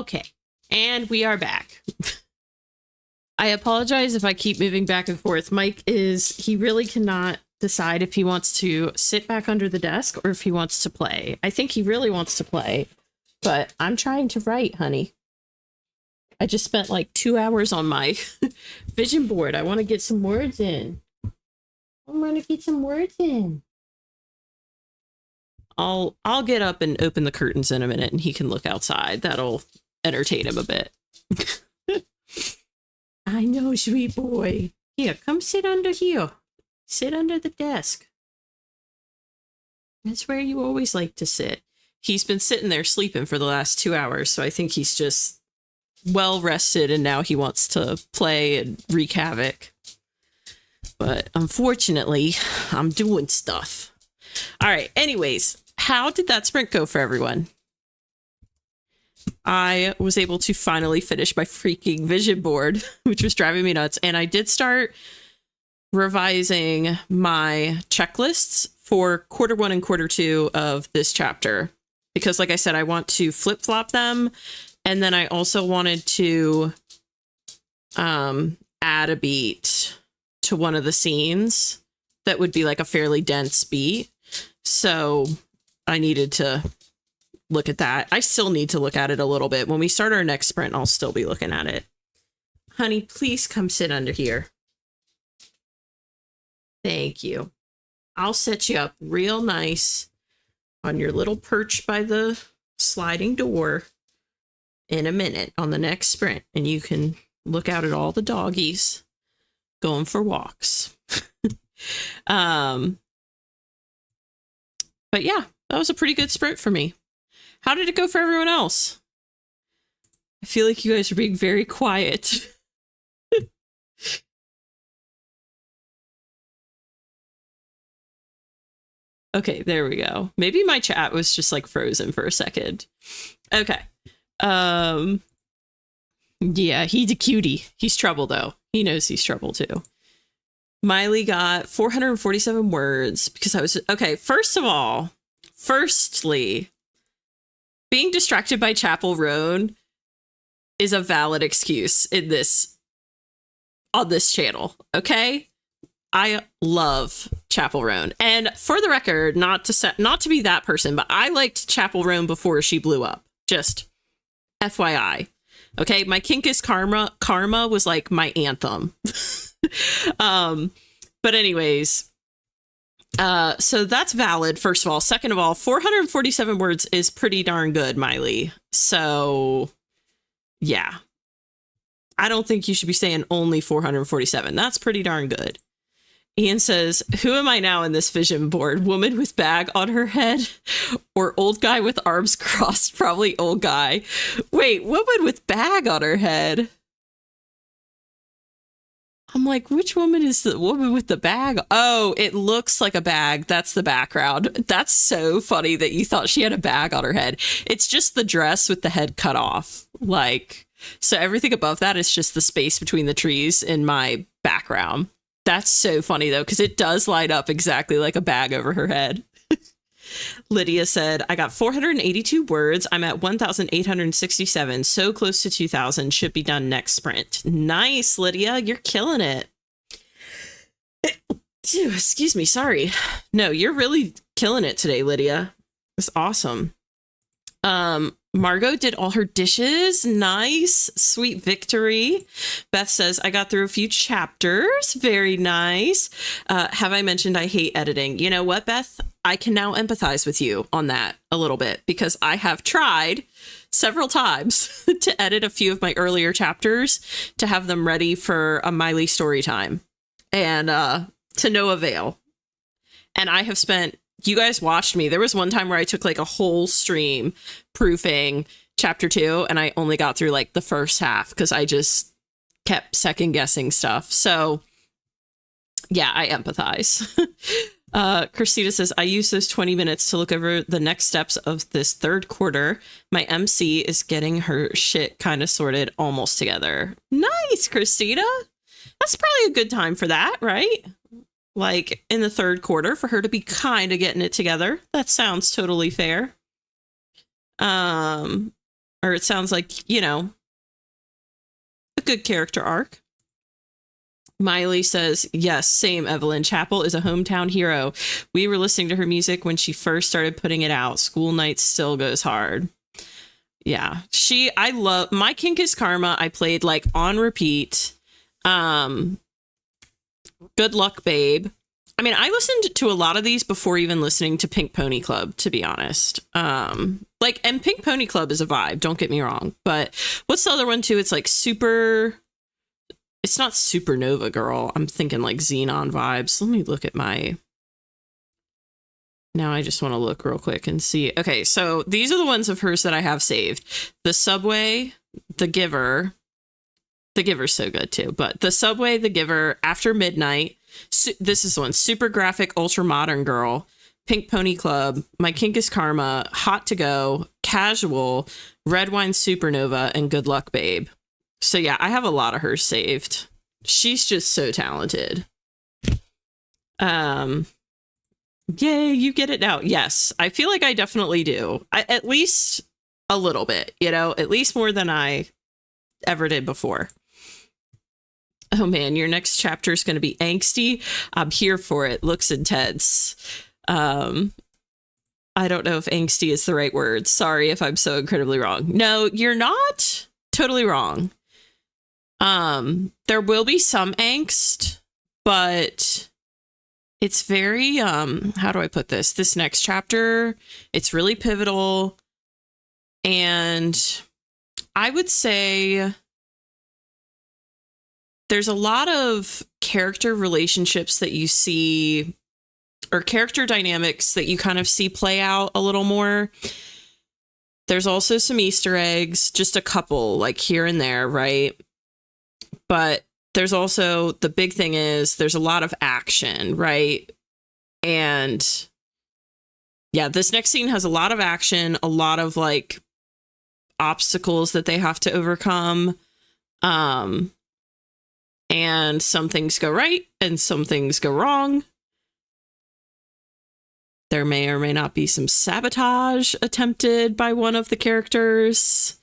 Okay. And we are back. I apologize if I keep moving back and forth. Mike he really cannot decide if he wants to sit back under the desk or if he wants to play. I think he really wants to play, but I'm trying to write, honey. I just spent like 2 hours on my vision board. I want to get some words in. I'll get up and open the curtains in a minute and he can look outside. That'll entertain him a bit. I know, sweet boy. Here, come sit under here. Sit under the desk. That's where you always like to sit. He's been sitting there sleeping for the last 2 hours, so I think he's just well rested and now he wants to play and wreak havoc. But unfortunately, I'm doing stuff. All right, anyways, how did that sprint go for everyone? I was able to finally finish my freaking vision board, which was driving me nuts. And I did start revising my checklists for quarter 1 and quarter 2 of this chapter. Because like I said, I want to flip-flop them. And then I also wanted to add a beat to one of the scenes that would be like a fairly dense beat. So I needed to look at that. I still need to look at it a little bit. When we start our next sprint, I'll still be looking at it. Honey, please come sit under here. Thank you. I'll set you up real nice on your little perch by the sliding door in a minute on the next sprint. And you can look out at all the doggies going for walks. But yeah, that was a pretty good sprint for me. How did it go for everyone else? I feel like you guys are being very quiet. Okay, there we go. Maybe my chat was just like frozen for a second. Okay. Yeah, he's a cutie. He's trouble though. He knows he's trouble too. Miley got 447 words because I was okay. Firstly, being distracted by Chapel Roan is a valid excuse on this channel. Okay, I love Chapel Roan, and for the record, not to be that person, but I liked Chapel Roan before she blew up. Just FYI. Okay, my kink is karma was like my anthem. But anyways, so that's valid, first of all. Second of all, 447 words is pretty darn good, Miley. So yeah, I don't think you should be saying only 447. That's pretty darn good. Ian says, who am I now in this vision board? Woman with bag on her head or old guy with arms crossed? Probably old guy. Wait, woman with bag on her head? I'm like, which woman is the woman with the bag? Oh, it looks like a bag. That's the background. That's so funny that you thought she had a bag on her head. It's just the dress with the head cut off. Like, so everything above that is just the space between the trees in my background. That's so funny, though, because it does light up exactly like a bag over her head. Lydia said, I got 482 words. I'm at 1,867. So close to 2,000. Should be done next sprint. Nice, Lydia. You're killing it. Excuse me. Sorry. No, you're really killing it today, Lydia. It's awesome. Margot did all her dishes. Nice. Sweet victory. Beth says, I got through a few chapters. Very nice. Have I mentioned I hate editing? You know what, Beth? I can now empathize with you on that a little bit because I have tried several times to edit a few of my earlier chapters to have them ready for a Miley story time, and to no avail. And I have spent, you guys watched me. There was one time where I took like a whole stream proofing chapter 2 and I only got through like the first half because I just kept second guessing stuff. So yeah, I empathize. Christina says, I use those 20 minutes to look over the next steps of this third quarter. My MC is getting her shit kind of sorted almost together. Nice, Christina. That's probably a good time for that, right? Like in the third quarter for her to be kind of getting it together. That sounds totally fair. Or it sounds like, you know, a good character arc. Miley says, yes, same, Evelyn. Chapel is a hometown hero. We were listening to her music when she first started putting it out. School Night still goes hard. Yeah, I love My Kink is Karma. I played like on repeat. Good Luck Babe. I mean, I listened to a lot of these before even listening to Pink Pony Club, to be honest. And Pink Pony Club is a vibe, don't get me wrong. But what's the other one too? It's like it's not Supernova Girl. I'm thinking like Xenon vibes. Let me look at now I just want to look real quick and see. Okay, so these are the ones of hers that I have saved. The Subway, The Giver. The Giver's so good too. But The Subway, The Giver, After Midnight. This is the one. Super Graphic, Ultra Modern Girl. Pink Pony Club, My Kink is Karma, Hot to Go, Casual, Red Wine Supernova, and Good Luck Babe. So yeah, I have a lot of hers saved. She's just so talented. Yay, you get it now. Yes, I feel like I definitely do. At least a little bit, you know, at least more than I ever did before. Oh man, your next chapter is going to be angsty. I'm here for it. Looks intense. I don't know if angsty is the right word. Sorry if I'm so incredibly wrong. No, you're not totally wrong. There will be some angst, but it's very, how do I put this? This next chapter, it's really pivotal. And I would say there's a lot of character relationships that you see, or character dynamics that you kind of see play out a little more. There's also some Easter eggs, just a couple like here and there, right? But there's also, the big thing is there's a lot of action, right? And yeah, this next scene has a lot of action, a lot of like obstacles that they have to overcome. And some things go right and some things go wrong. There may or may not be some sabotage attempted by one of the characters.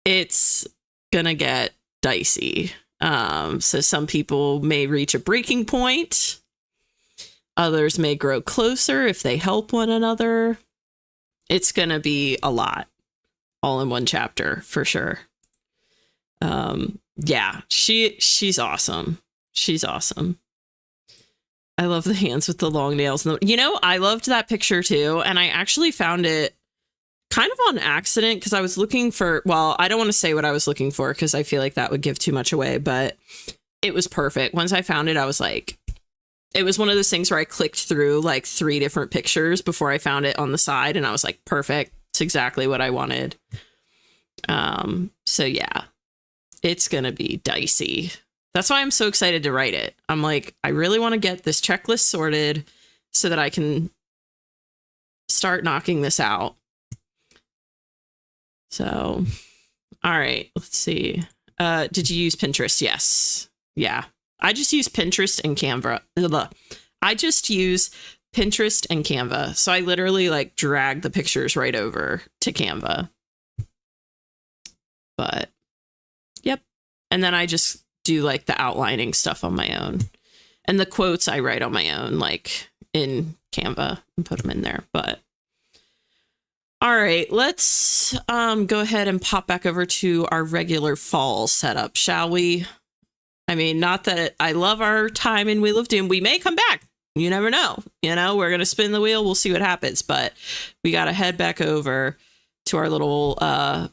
It's gonna get dicey. So some people may reach a breaking point. Others may grow closer if they help one another. It's gonna be a lot all in one chapter for sure. Yeah, she's awesome. She's awesome. I love the hands with the long nails. You know, I loved that picture too. And I actually found it kind of on accident because I was looking for, well, I don't want to say what I was looking for because I feel like that would give too much away, but it was perfect. Once I found it, I was like, it was one of those things where I clicked through like 3 different pictures before I found it on the side. And I was like, perfect. It's exactly what I wanted. So yeah, it's going to be dicey. That's why I'm so excited to write it. I'm like, I really want to get this checklist sorted so that I can start knocking this out. So, all right, let's see. Did you use Pinterest? Yes. Yeah. I just use Pinterest and Canva. I just use Pinterest and Canva. So I literally like drag the pictures right over to Canva. But yep. And then I just do like the outlining stuff on my own, and the quotes I write on my own, like in Canva, and put them in there. But all right, let's go ahead and pop back over to our regular fall setup, shall we? I mean, not that I love our time in Wheel of Doom. We may come back. You never know. You know, we're going to spin the wheel. We'll see what happens. But we got to head back over to our little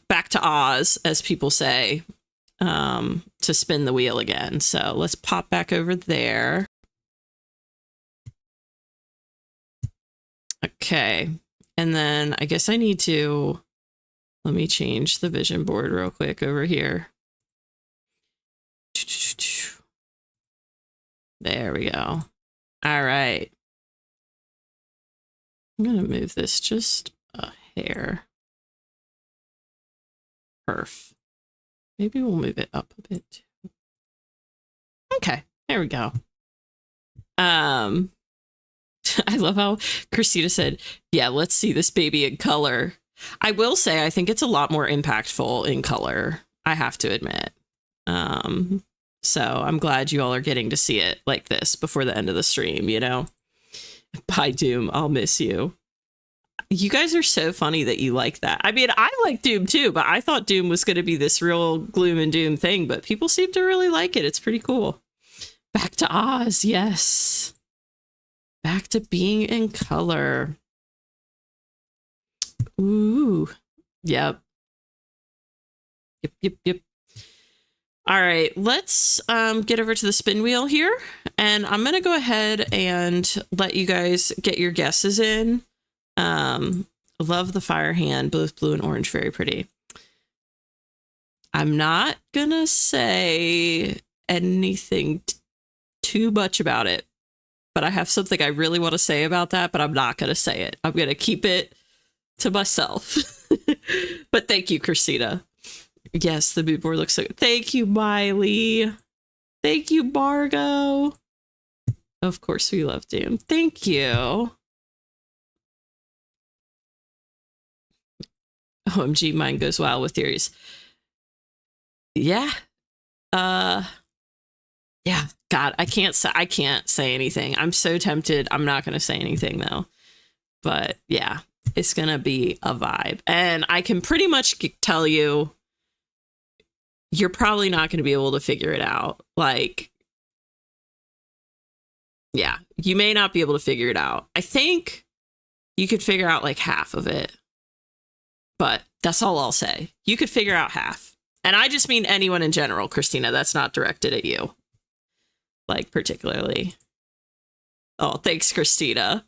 back to Oz, as people say, to spin the wheel again. So let's pop back over there. Okay. And then I guess I need to, let me change the vision board real quick over here. There we go. All right. I'm going to move this just a hair. Perf. Maybe we'll move it up a bit too. Okay, there we go. I love how Christina said, yeah, let's see this baby in color. I will say, I think it's a lot more impactful in color, I have to admit. So I'm glad you all are getting to see it like this before the end of the stream, you know? Bye, Doom. I'll miss you. You guys are so funny that you like that. I mean, I like Doom too, but I thought Doom was going to be this real gloom and doom thing, but people seem to really like it. It's pretty cool. Back to Oz. Yes. Back to being in color. Ooh. Yep. Yep. All right, let's get over to the spin wheel here, and I'm going to go ahead and let you guys get your guesses in. Love the fire hand, both blue and orange, very pretty. I'm not going to say anything too much about it, but I have something I really want to say about that, but I'm not going to say it. I'm going to keep it to myself. But thank you, Christina. Yes, the mood board looks so good. Thank you, Miley. Thank you, Margot. Of course, we love Doom. Thank you. OMG, mine goes wild with theories. Yeah. Yeah. God, I can't say anything. I'm so tempted. I'm not going to say anything though. But yeah, it's going to be a vibe. And I can pretty much tell you, you're probably not going to be able to figure it out. Like, yeah, you may not be able to figure it out. I think you could figure out like half of it, but that's all I'll say. You could figure out half. And I just mean anyone in general, Christina. That's not directed at you. Like, particularly. Oh, thanks, Christina.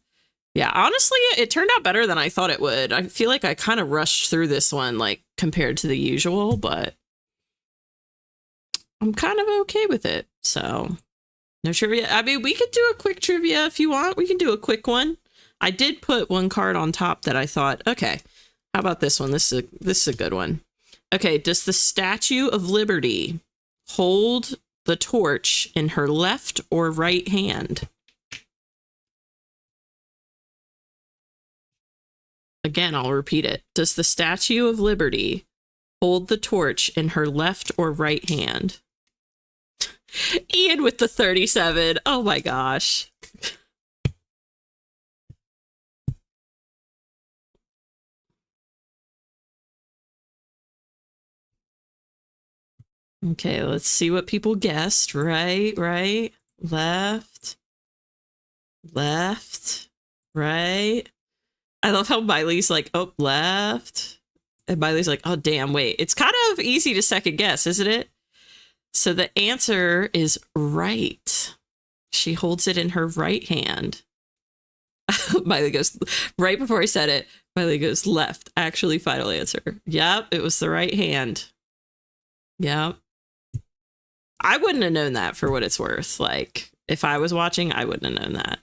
Yeah, honestly, it turned out better than I thought it would. I feel like I kind of rushed through this one, like, compared to the usual, but I'm kind of okay with it. So, no trivia. I mean, we could do a quick trivia if you want. We can do a quick one. I did put one card on top that I thought, okay, how about this one? This is a good one. Okay, does the Statue of Liberty hold the torch in her left or right hand? Again, I'll repeat it. Does the Statue of Liberty hold the torch in her left or right hand? Ian with the 37. Oh my gosh. Okay, let's see what people guessed. Right, left, right. I love how Miley's like, oh, left. And Miley's like, oh, damn, wait. It's kind of easy to second guess, isn't it? So the answer is right. She holds it in her right hand. Miley goes, right before I said it, Miley goes, left. Actually, final answer. Yep, it was the right hand. Yep. I wouldn't have known that for what it's worth. Like, if I was watching, I wouldn't have known that.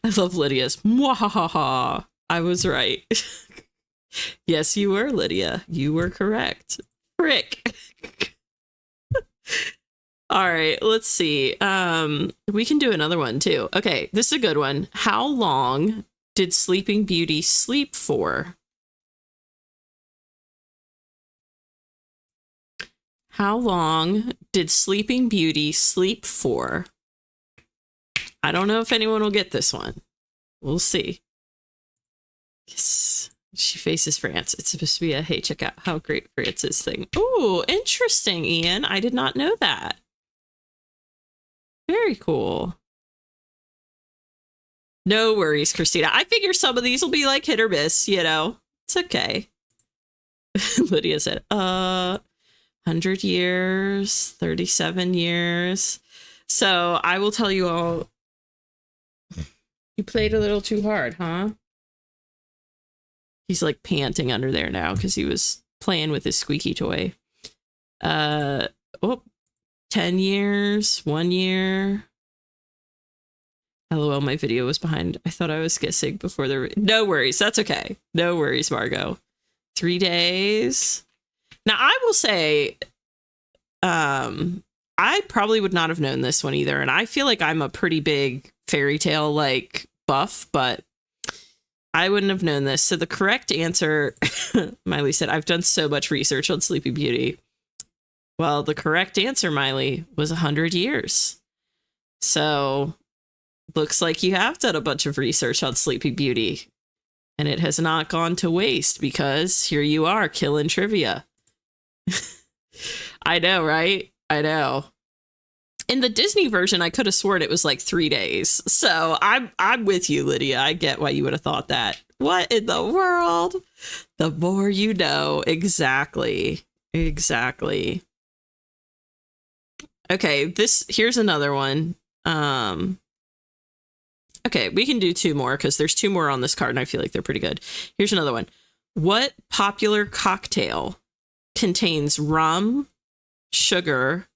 I love Lydia's. Mwahaha. I was right. Yes, you were, Lydia. You were correct. Frick. All right, let's see. We can do another one too. Okay, this is a good one. How long did Sleeping Beauty sleep for? How long did Sleeping Beauty sleep for? I don't know if anyone will get this one. We'll see. Yes. She faces France. It's supposed to be a, hey, check out how great France is thing. Oh, interesting, Ian. I did not know that. Very cool. No worries, Christina. I figure some of these will be like hit or miss, you know. It's okay. Lydia said, 100 years, 37 years. So I will tell you all, you played a little too hard, huh? He's like panting under there now because he was playing with his squeaky toy. 10 years, 1 year. LOL, my video was behind. I thought I was guessing before the... No worries, that's okay. No worries, Margot. 3 days. Now, I will say, I probably would not have known this one either. And I feel like I'm a pretty big fairy tale, like, buff, but I wouldn't have known this. So the correct answer, Miley said, I've done so much research on Sleeping Beauty. Well, the correct answer, Miley, was 100 years. So looks like you have done a bunch of research on Sleeping Beauty. And it has not gone to waste because here you are, killing trivia. I know, right? I know. In the Disney version, I could have sworn it was like 3 days. So I'm with you, Lydia. I get why you would have thought that. What in the world? The more you know. Exactly. Exactly. Okay, here's another one. Okay, we can do 2 more because there's 2 more on this card and I feel like they're pretty good. Here's another one. What popular cocktail contains rum, sugar,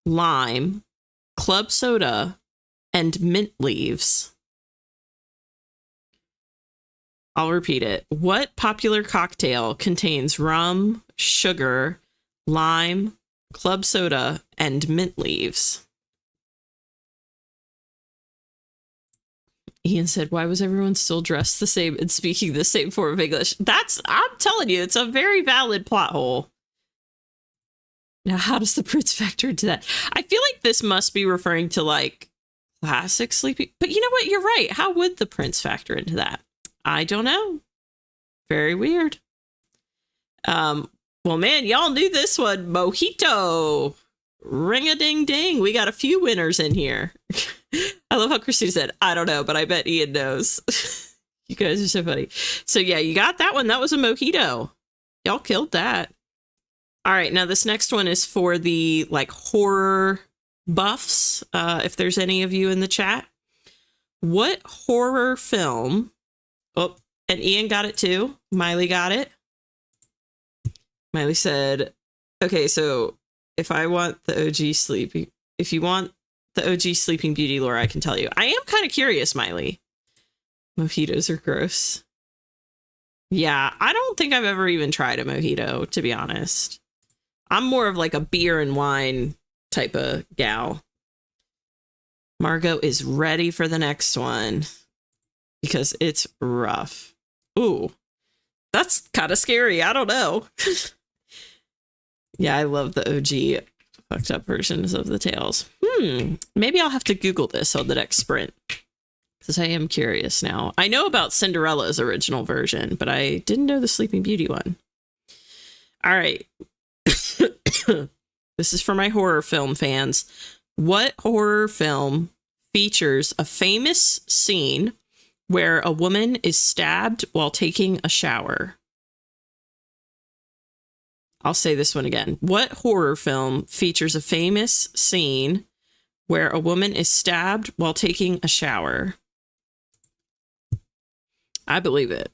lime, club soda, and mint leaves? I'll repeat it. What popular cocktail contains rum, sugar, lime, club soda, and mint leaves? Ian said, why was everyone still dressed the same and speaking the same form of English? I'm telling you, it's a very valid plot hole. Now, how does the prince factor into that? I feel like this must be referring to like classic sleeping. But you know what? You're right. How would the prince factor into that? I don't know. Very weird. Well, man, y'all knew this one. Mojito. Ring-a-ding-ding. We got a few winners in here. I love how Christina said, I don't know, but I bet Ian knows. You guys are so funny. So yeah, you got that one. That was a mojito. Y'all killed that. All right, now this next one is for the like horror buffs. If there's any of you in the chat, what horror film? Oh, and Ian got it too. Miley got it. Miley said, okay, so if I want the OG sleeping, if you want the OG Sleeping Beauty lore, I can tell you. I am kind of curious, Miley. Mojitos are gross. Yeah, I don't think I've ever even tried a mojito, to be honest. I'm more of like a beer and wine type of gal. Margot is ready for the next one because it's rough. Ooh, that's kind of scary. I don't know. Yeah, I love the OG fucked up versions of the tales. Maybe I'll have to Google this on the next sprint because I am curious now. I know about Cinderella's original version, but I didn't know the Sleeping Beauty one. All right. This is for my horror film fans. What horror film features a famous scene where a woman is stabbed while taking a shower? I'll say this one again. What horror film features a famous scene where a woman is stabbed while taking a shower? I believe it.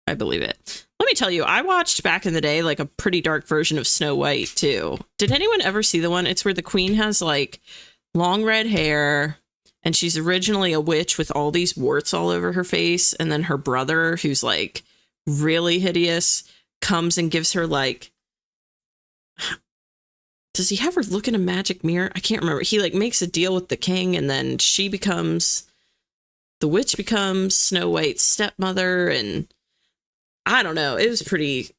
I believe it. Let me tell you, I watched back in the day like a pretty dark version of Snow White too. Did anyone ever see the one? It's where the queen has like long red hair and she's originally a witch with all these warts all over her face. And then her brother, who's like really hideous, comes and gives her like, does he have her look in a magic mirror? I can't remember. He like makes a deal with the king and then the witch becomes Snow White's stepmother. And I don't know. It was pretty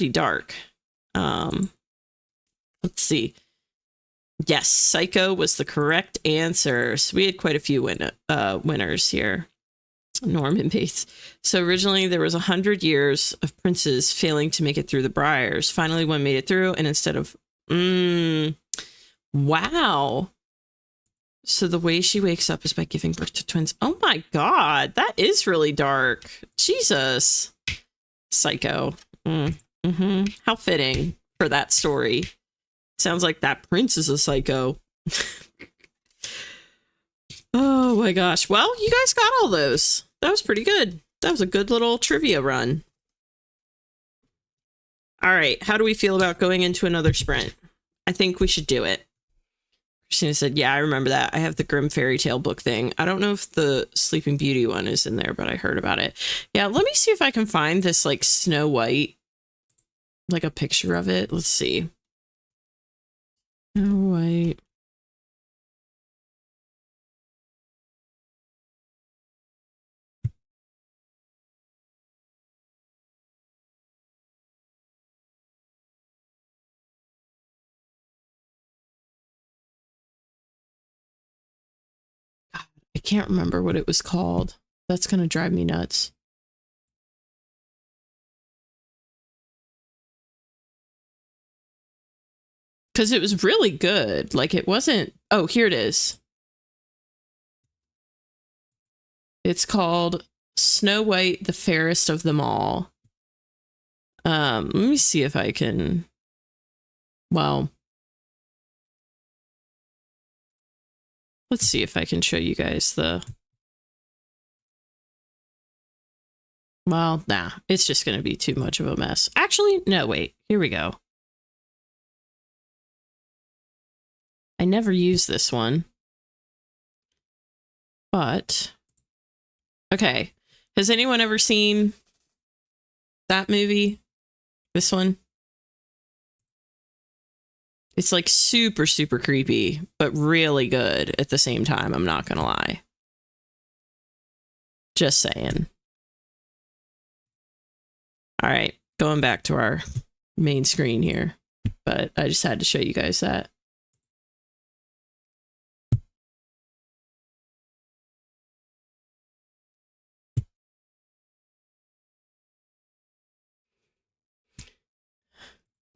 dark. Let's see. Yes, Psycho was the correct answer. So we had quite a few winners here. Norman Bates. So originally there was 100 years of princes failing to make it through the briars. Finally, one made it through, and instead of wow. So the way she wakes up is by giving birth to twins. Oh my God, that is really dark. Jesus. Psycho. How fitting for that story. Sounds like that prince is a psycho. Oh my gosh. Well, you guys got all those. That was pretty good. That was a good little trivia run. All right. How do we feel about going into another sprint? I think we should do it. Christina said, yeah, I remember that. I have the Grimm fairy tale book thing. I don't know if the Sleeping Beauty one is in there, but I heard about it. Yeah, let me see if I can find this like Snow White, like a picture of it. Let's see. Snow White. can't remember what it was called. That's going to drive me nuts. Because it was really good. Like, it wasn't... Oh, here it is. It's called Snow White, the Fairest of Them All. Let me see if I can... Well... Let's see if I can show you guys the... Well, nah. It's just going to be too much of a mess. Actually, no, wait. Here we go. I never use this one. But... Okay. Has anyone ever seen that movie? This one? It's like super, super creepy, but really good at the same time. I'm not gonna lie. Just saying. All right. Going back to our main screen here. But I just had to show you guys that.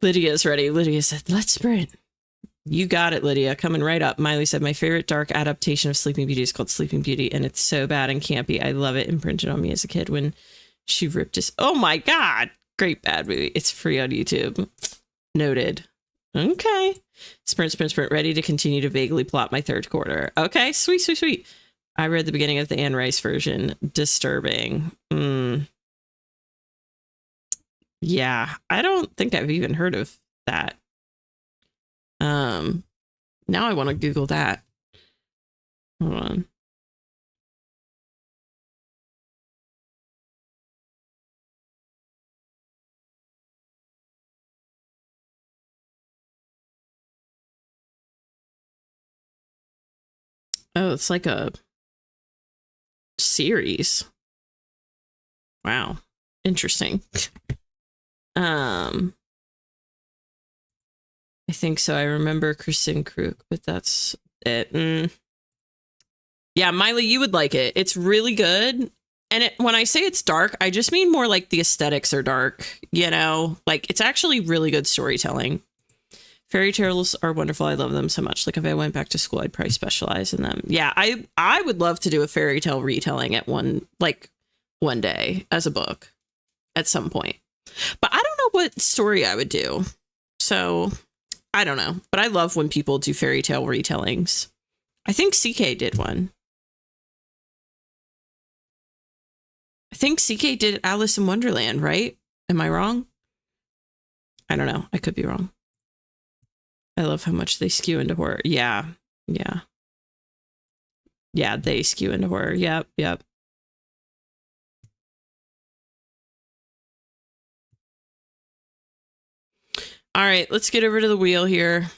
Lydia's ready. Lydia said, let's sprint. You got it, Lydia. Coming right up. Miley said, my favorite dark adaptation of Sleeping Beauty is called Sleeping Beauty, and it's so bad and campy. I love it. Imprinted on me as a kid when she ripped his... Oh my God. Great bad movie. It's free on YouTube. Noted. Okay. Sprint, sprint, sprint. Ready to continue to vaguely plot my third quarter. Okay. Sweet, sweet, sweet. I read the beginning of the Anne Rice version. Disturbing. Yeah, I don't think I've even heard of that. Now I want to Google that. Hold on. Oh, it's like a series. Wow. Interesting. I think so. I remember Kristen Krug, but that's it. Yeah, Miley, you would like it. It's really good. And when I say it's dark, I just mean more like the aesthetics are dark, you know? Like, it's actually really good storytelling. Fairy tales are wonderful. I love them so much. Like, if I went back to school, I'd probably specialize in them. Yeah, I would love to do a fairy tale retelling at one day as a book at some point. But I don't know what story I would do. So, I don't know. But I love when people do fairy tale retellings. I think CK did one. I think CK did Alice in Wonderland, right? Am I wrong? I don't know. I could be wrong. I love how much they skew into horror. Yeah. Yeah. Yeah, they skew into horror. Yep. Yep. All right, let's get over to the wheel here.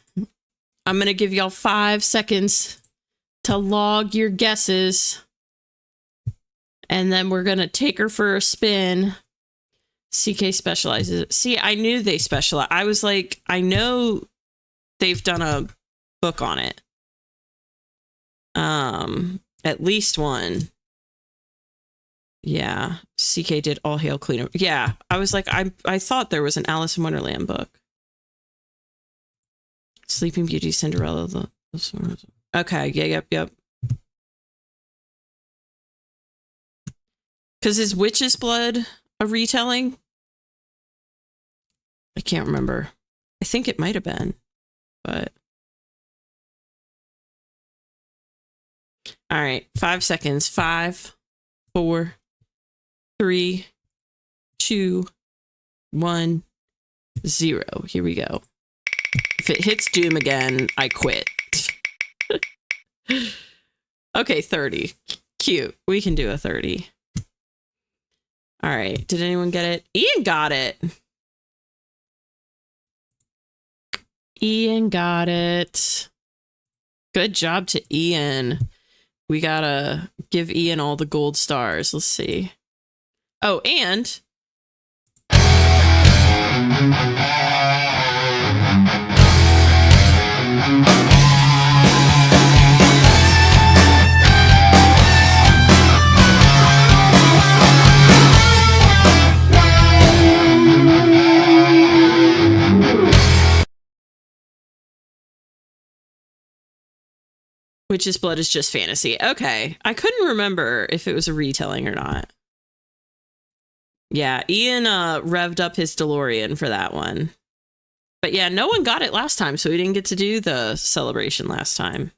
I'm going to give y'all 5 seconds to log your guesses. And then we're going to take her for a spin. CK specializes. See, I knew they specialize. I was like, I know they've done a book on it. At least one. Yeah, CK did All Hail Queen. Yeah, I was like, I thought there was an Alice in Wonderland book. Sleeping Beauty, Cinderella. Okay, yeah, yep. Because is Witch's Blood a retelling? I can't remember. I think it might have been, but... All right, 5 seconds. 5, 4, 3, 2, 1, 0. Here we go. If it hits doom again, I quit. Okay, 30. Cute. We can do a 30. All right. Did anyone get it? Ian got it. Ian got it. Good job to Ian. We gotta give Ian all the gold stars. Let's see. Oh, and... Witch's Blood is just fantasy. Okay. I couldn't remember if it was a retelling or not. Yeah, Ian revved up his DeLorean for that one. But yeah, no one got it last time, so we didn't get to do the celebration last time.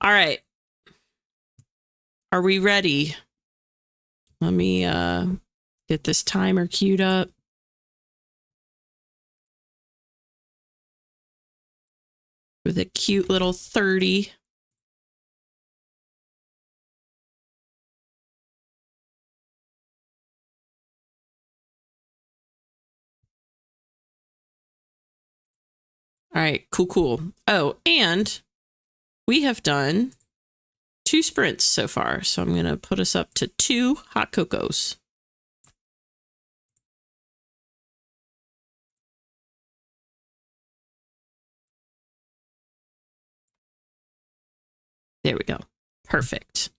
All right. Are we ready? Let me get this timer queued up. With a cute little 30. All right, cool. Oh, and we have done 2 sprints so far. So I'm going to put us up to 2 hot cocos. There we go. Perfect.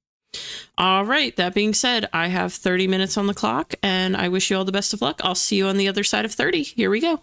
All right. That being said, I have 30 minutes on the clock and I wish you all the best of luck. I'll see you on the other side of 30. Here we go.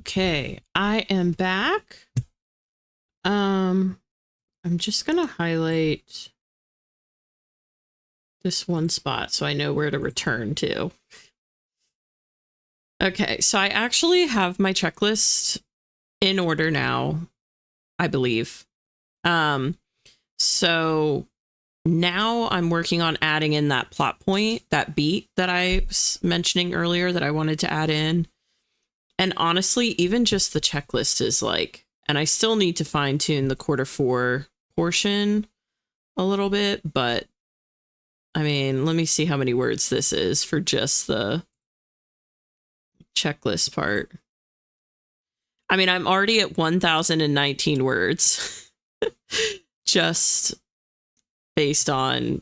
Okay, I am back. I'm just gonna highlight this one spot so I know where to return to. Okay, so I actually have my checklist in order now, I believe. So now I'm working on adding in that plot point, that beat that I was mentioning earlier that I wanted to add in. And honestly, even just the checklist is like, and I still need to fine tune the Q4 portion a little bit, but I mean, let me see how many words this is for just the checklist part. I mean, I'm already at 1,019 words just based on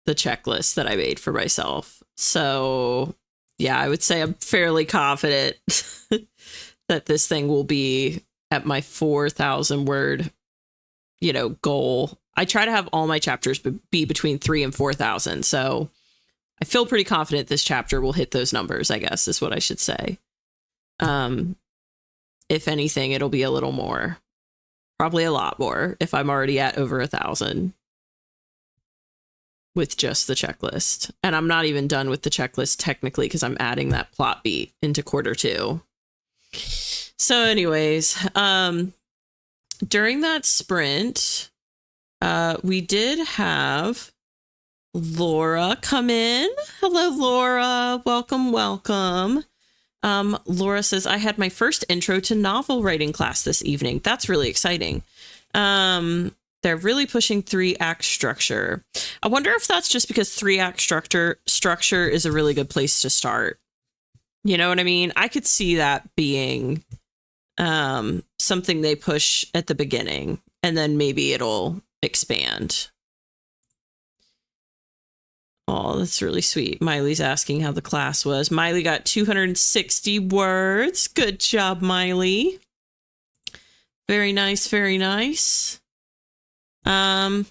the checklist that I made for myself. So yeah, I would say I'm fairly confident that this thing will be at my 4,000 word, goal. I try to have all my chapters be between 3,000 and 4,000. So I feel pretty confident this chapter will hit those numbers, I guess is what I should say. If anything, it'll be a little more, probably a lot more if I'm already at over 1,000 with just the checklist. And I'm not even done with the checklist technically because I'm adding that plot beat into Q2. So anyways, during that sprint, we did have Laura come in. Hello, Laura. Welcome, welcome. Laura says, I had my first intro to novel writing class this evening. That's really exciting. They're really pushing 3-act structure. I wonder if that's just because 3-act structure is a really good place to start. You know what I mean? I could see that being something they push at the beginning, and then maybe it'll expand. Oh, that's really sweet. Miley's asking how the class was. Miley got 260 words. Good job, Miley. Very nice, very nice. All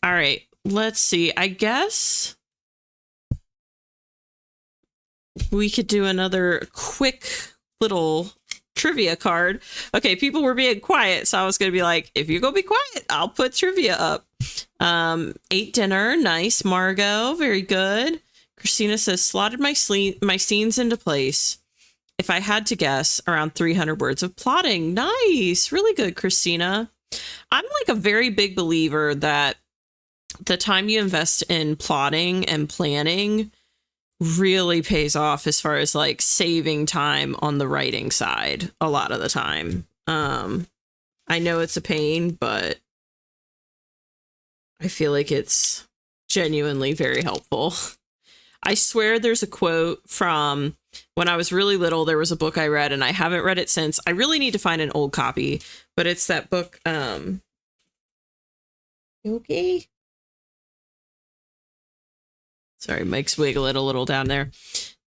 right, let's see. I guess we could do another quick little trivia card. Okay, people were being quiet, so I was gonna be like, if you go be quiet, I'll put trivia up. Ate dinner. Nice, Margot. Very good. Christina says, slotted my scenes into place. If I had to guess, around 300 words of plotting. Nice. Really good, Christina. I'm like a very big believer that the time you invest in plotting and planning really pays off as far as like saving time on the writing side a lot of the time. I know it's a pain, but I feel like it's genuinely very helpful. I swear there's a quote from when I was really little. There was a book I read and I haven't read it since. I really need to find an old copy, but it's that book. Okay. Sorry, Mike's wiggling a little down there.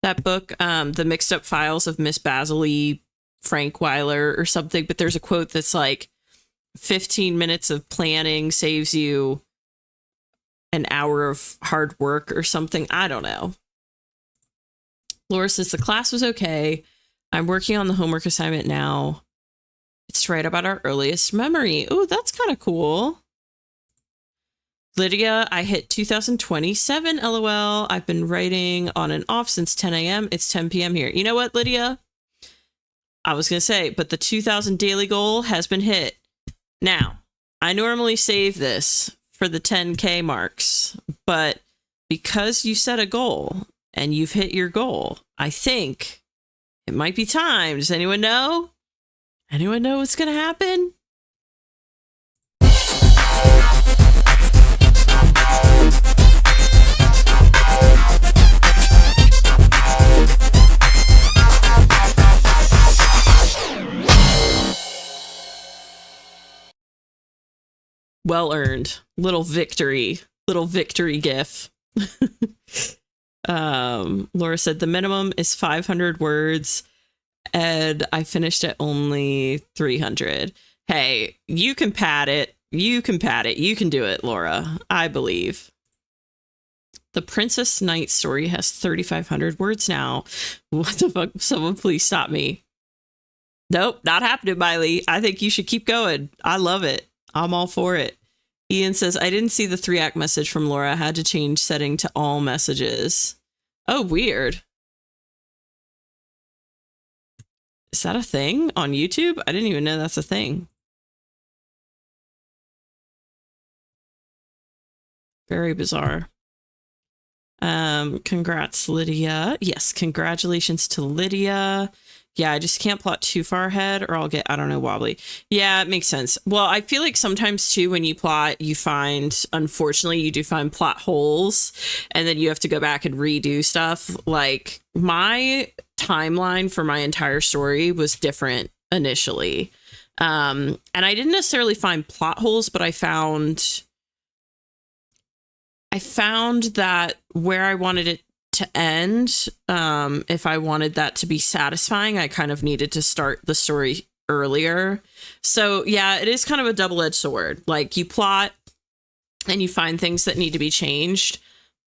That book, The Mixed Up Files of Miss Basilea Frankweiler or something. But there's a quote that's like 15 minutes of planning saves you an hour of hard work or something. I don't know. Laura says the class was okay. I'm working on the homework assignment now. It's to write about our earliest memory. Oh, that's kind of cool. Lydia, I hit 2027, LOL. I've been writing on and off since 10 a.m. It's 10 p.m. here. You know what, Lydia? I was going to say, but the 2000 daily goal has been hit. Now, I normally save this for the 10K marks, but because you set a goal and you've hit your goal, I think it might be time. Does anyone know? Anyone know what's going to happen? Well earned. Little victory gif. Laura said the minimum is 500 words and I finished at only 300. Hey, you can pad it. You can do it, Laura. I believe. The Princess Knight story has 3,500 words now. What the fuck? Someone please stop me. Nope, not happening, Miley. I think you should keep going. I love it. I'm all for it. Ian says, I didn't see the 3-act message from Laura. I had to change setting to all messages. Oh, weird. Is that a thing on YouTube? I didn't even know that's a thing. Very bizarre. Congrats, Lydia. Yes, congratulations to Lydia. Yeah, I just can't plot too far ahead or I'll get, I don't know, wobbly. Yeah, it makes sense. Well, I feel like sometimes too, when you plot, you find, unfortunately, you do find plot holes and then you have to go back and redo stuff. Like my timeline for my entire story was different initially. And I didn't necessarily find plot holes, but I found that where I wanted it to end, if I wanted that to be satisfying, I kind of needed to start the story earlier. So yeah, it is kind of a double-edged sword. Like you plot and you find things that need to be changed.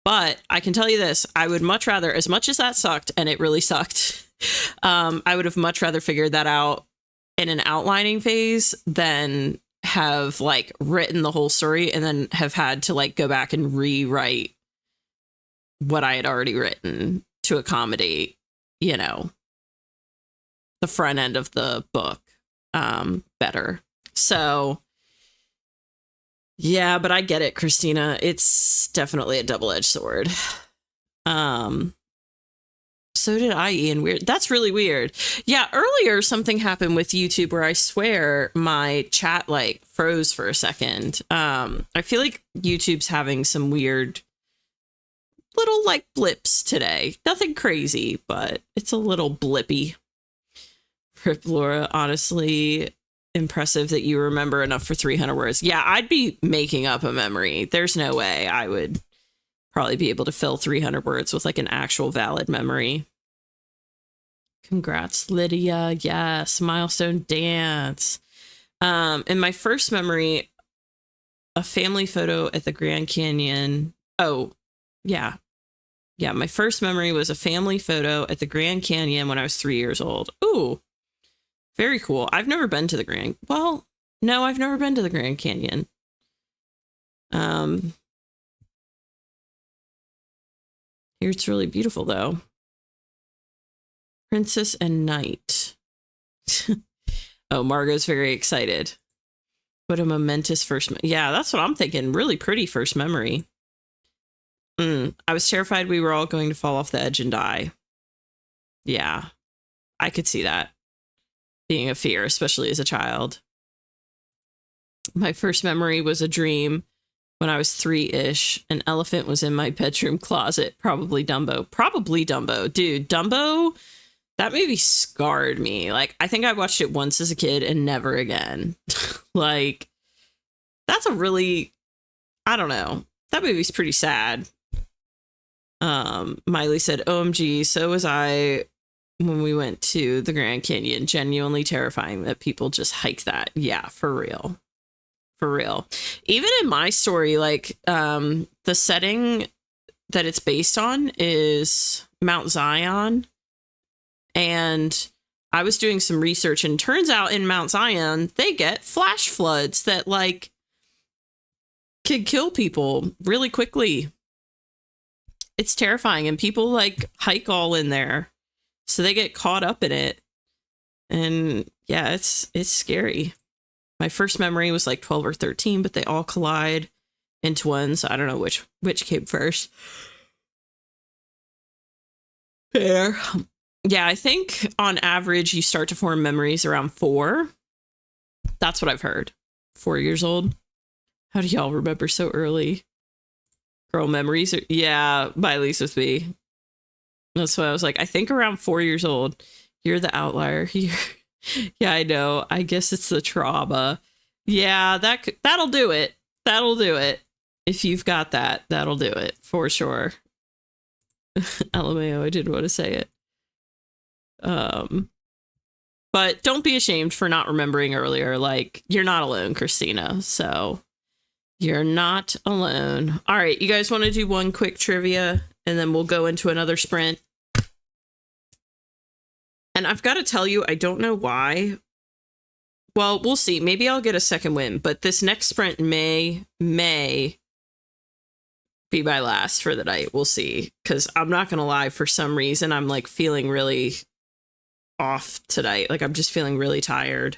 But I can tell you this, I would much rather, as much as that sucked, and it really sucked, I would have much rather figured that out in an outlining phase than have like written the whole story and then have had to like go back and rewrite what I had already written to accommodate, you know, the front end of the book better. So yeah, but I get it, Christina. It's definitely a double-edged sword. So did I, Ian. Weird. That's really weird. Yeah, earlier something happened with YouTube where I swear my chat like froze for a second. I feel like YouTube's having some weird little like blips today. Nothing crazy, but it's a little blippy. Rip Laura, honestly, impressive that you remember enough for 300 words. Yeah, I'd be making up a memory. There's no way I would probably be able to fill 300 words with like an actual valid memory. Congrats, Lydia. Yes, milestone dance. In my first memory, a family photo at the Grand Canyon. Oh, yeah. Yeah, my first memory was a family photo at the Grand Canyon when I was 3 years old. Ooh, very cool. I've never been to the Grand... Well, no, I've never been to the Grand Canyon. Here it's really beautiful, though. Princess and Knight. Oh, Margot's very excited. What a momentous first... Yeah, that's what I'm thinking. Really pretty first memory. I was terrified we were all going to fall off the edge and die. Yeah, I could see that being a fear, especially as a child. My first memory was a dream when I was 3-ish. An elephant was in my bedroom closet. Probably Dumbo. Probably Dumbo. Dude, Dumbo, that movie scarred me. Like, I think I watched it once as a kid and never again. Like, that's a really... I don't know. That movie's pretty sad. Miley said, OMG, so was I when we went to the Grand Canyon. Genuinely terrifying that people just hike that. Yeah, for real. For real. Even in my story, like, the setting that it's based on is Mount Zion. And I was doing some research and turns out in Mount Zion, they get flash floods that like can kill people really quickly. It's terrifying, and people like hike all in there, so they get caught up in it. And yeah, it's scary. My first memory was like 12 or 13, but they all collide into one, so I don't know which came first. Fair. Yeah, I think on average you start to form memories around 4. That's what I've heard. 4 years old. How do y'all remember so early? Girl, memories are... Yeah, Miley's with me. That's why I was like, I think around 4 years old. You're the outlier here. Yeah, I know. I guess it's the trauma. Yeah, that'll do it. That'll do it. If you've got that, that'll do it for sure. LMAO, I didn't want to say it. But don't be ashamed for not remembering earlier. Like, you're not alone, Christina. So you're not alone. All right, you guys want to do one quick trivia and then we'll go into another sprint? And I've got to tell you, I don't know why. Well, we'll see. Maybe I'll get a second win, but this next sprint may be my last for the night. We'll see. Because I'm not going to lie, for some reason, I'm like feeling really off tonight. Like I'm just feeling really tired.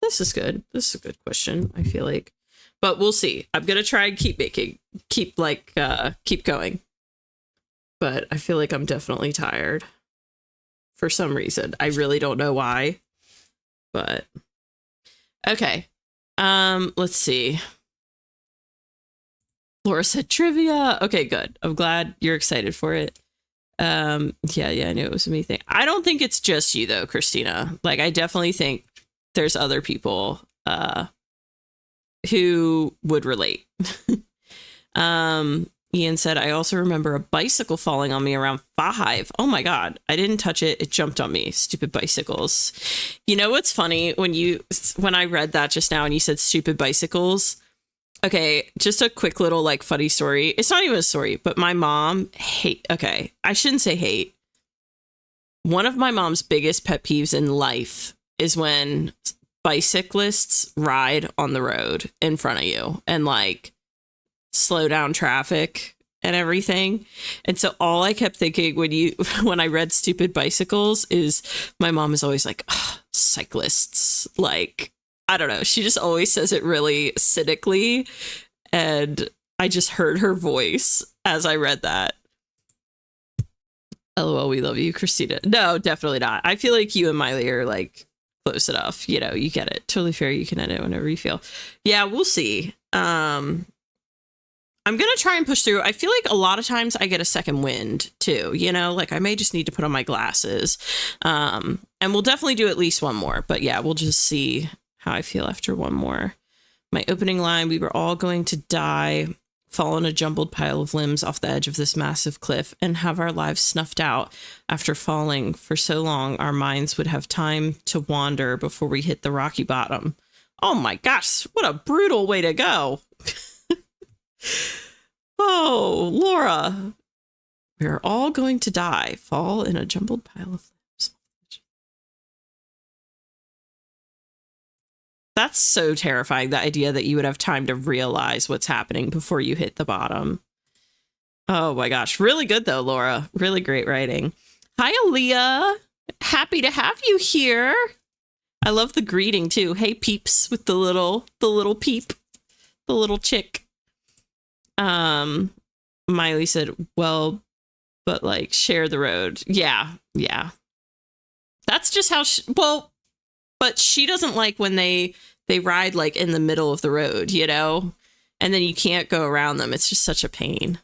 This is good. This is a good question, I feel like. But we'll see. I'm going to try and keep going. But I feel like I'm definitely tired for some reason. I really don't know why. But okay. Let's see. Laura said trivia. Okay, good. I'm glad you're excited for it. Yeah, I knew it was a me thing. I don't think it's just you though, Christina. Like I definitely think there's other people who would relate. Ian said, I also remember a bicycle falling on me around 5. Oh my God. I didn't touch it. It jumped on me. Stupid bicycles. You know what's funny when I read that just now and you said stupid bicycles? Okay, just a quick little like funny story. It's not even a story, but my mom I shouldn't say hate. One of my mom's biggest pet peeves in life is when bicyclists ride on the road in front of you and like slow down traffic and everything. And so all I kept thinking when I read stupid bicycles is my mom is always like, cyclists, like, I don't know. She just always says it really cynically. And I just heard her voice as I read that. LOL, we love you, Christina. No, definitely not. I feel like you and Miley are like close enough. You know, you get it. Totally fair. You can edit whenever you feel. Yeah, we'll see. I'm going to try and push through. I feel like a lot of times I get a second wind too, you know, like I may just need to put on my glasses. And we'll definitely do at least one more, but yeah, we'll just see how I feel after one more. My opening line, we were all going to die, fall in a jumbled pile of limbs off the edge of this massive cliff and have our lives snuffed out. After falling for so long, our minds would have time to wander before we hit the rocky bottom. Oh my gosh, what a brutal way to go. Oh, Laura, we're all going to die, fall in a jumbled pile of limbs. That's so terrifying, the idea that you would have time to realize what's happening before you hit the bottom. Oh my gosh. Really good though, Laura. Really great writing. Hi, Aaliyah. Happy to have you here. I love the greeting too. Hey, peeps, with the little peep, the little chick. Miley said, well, but like share the road. Yeah. That's just how but she doesn't like when they ride like in the middle of the road, you know, and then you can't go around them. It's just such a pain.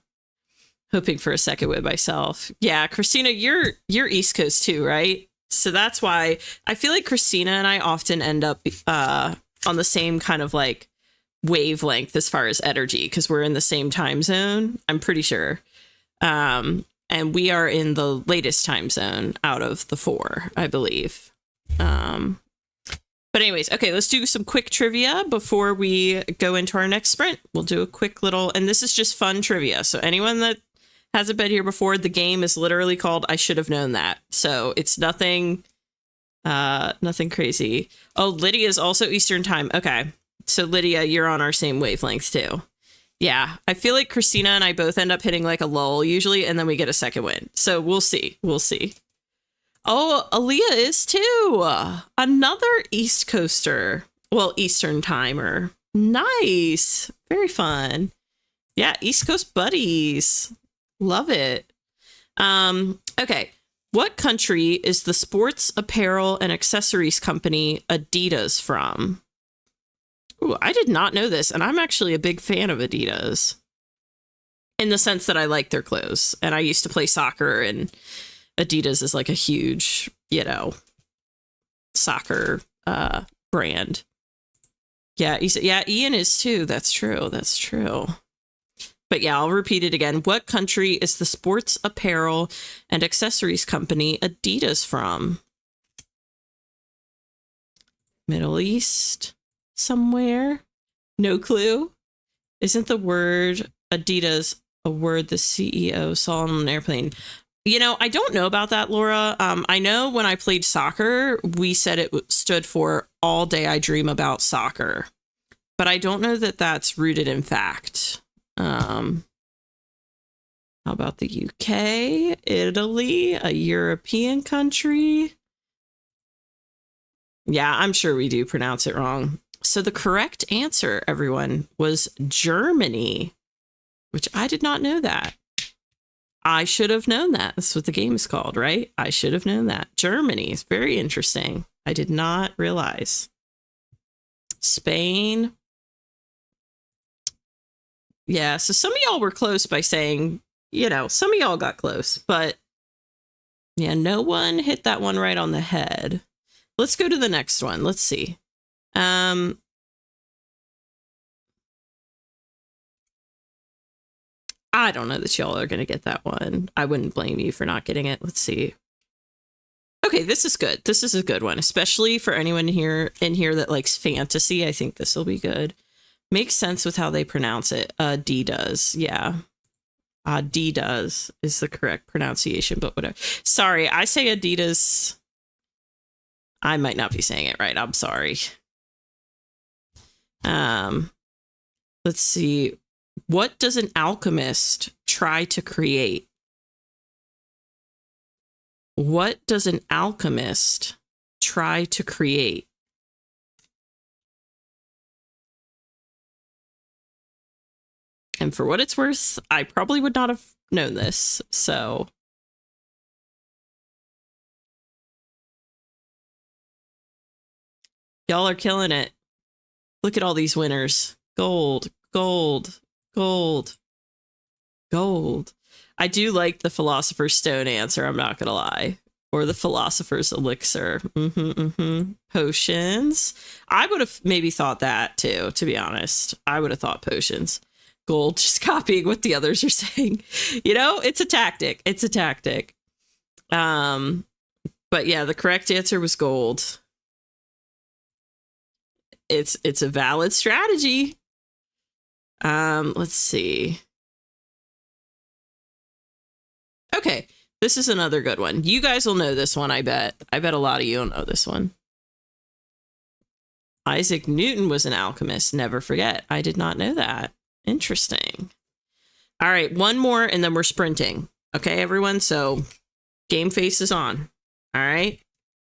Hoping for a second with myself. Yeah, Christina, you're East Coast too, right? So that's why I feel like Christina and I often end up on the same kind of like wavelength as far as energy because we're in the same time zone. I'm pretty sure. And we are in the latest time zone out of the 4, I believe. But anyways, okay, let's do some quick trivia before we go into our next sprint. We'll do a quick little, and this is just fun trivia. So anyone that hasn't been here before, the game is literally called I Should Have Known That. So it's nothing crazy. Oh, Lydia's also Eastern time. Okay. So Lydia, you're on our same wavelength too. Yeah. I feel like Christina and I both end up hitting like a lull usually, and then we get a second win. So we'll see. Oh, Aaliyah is too. Another East Coaster. Well, Eastern timer. Nice. Very fun. Yeah, East Coast buddies. Love it. Okay. What country is the sports apparel and accessories company Adidas from? Ooh, I did not know this, and I'm actually a big fan of Adidas. In the sense that I like their clothes. And I used to play soccer, and Adidas is like a huge, you know, soccer brand. Yeah, Ian is too. That's true. But yeah, I'll repeat it again. What country is the sports apparel and accessories company Adidas from? Middle East somewhere? No clue. Isn't the word Adidas a word the CEO saw on an airplane. You know, I don't know about that, Laura. I know when I played soccer, we said it stood for all day I dream about soccer, but I don't know that that's rooted in fact. How about the UK, Italy, a European country? Yeah, I'm sure we do pronounce it wrong. So the correct answer, everyone, was Germany, which I did not know that. I should have known that. That's what the game is called, right? I should have known that. Germany is very interesting. I did not realize. Spain. Yeah, so some of y'all were close by saying, you know, some of y'all got close, but yeah, no one hit that one right on the head. Let's go to the next one. Let's see. I don't know that y'all are going to get that one. I wouldn't blame you for not getting it. Let's see. Okay, this is good. This is a good one, especially for anyone here that likes fantasy. I think this will be good. Makes sense with how they pronounce it. Adidas. Yeah. Adidas is the correct pronunciation, but whatever. Sorry, I say Adidas. I might not be saying it right. I'm sorry. Let's see. What does an alchemist try to create? What does an alchemist try to create? And for what it's worth, I probably would not have known this, so. Y'all are killing it. Look at all these winners. Gold, gold, gold, gold. I do like the Philosopher's Stone answer, I'm not going to lie. Or the Philosopher's Elixir. Potions. I would have maybe thought that too, to be honest. I would have thought potions. Gold, just copying what the others are saying. You know, it's a tactic. It's a tactic. But yeah, the correct answer was gold. It's a valid strategy. Let's see. Okay, this is another good one. You guys will know this one, I bet. I bet a lot of you will know this one. Isaac Newton was an alchemist. Never forget. I did not know that. Interesting. All right, one more and then we're sprinting. Okay, everyone? So game face is on. All right,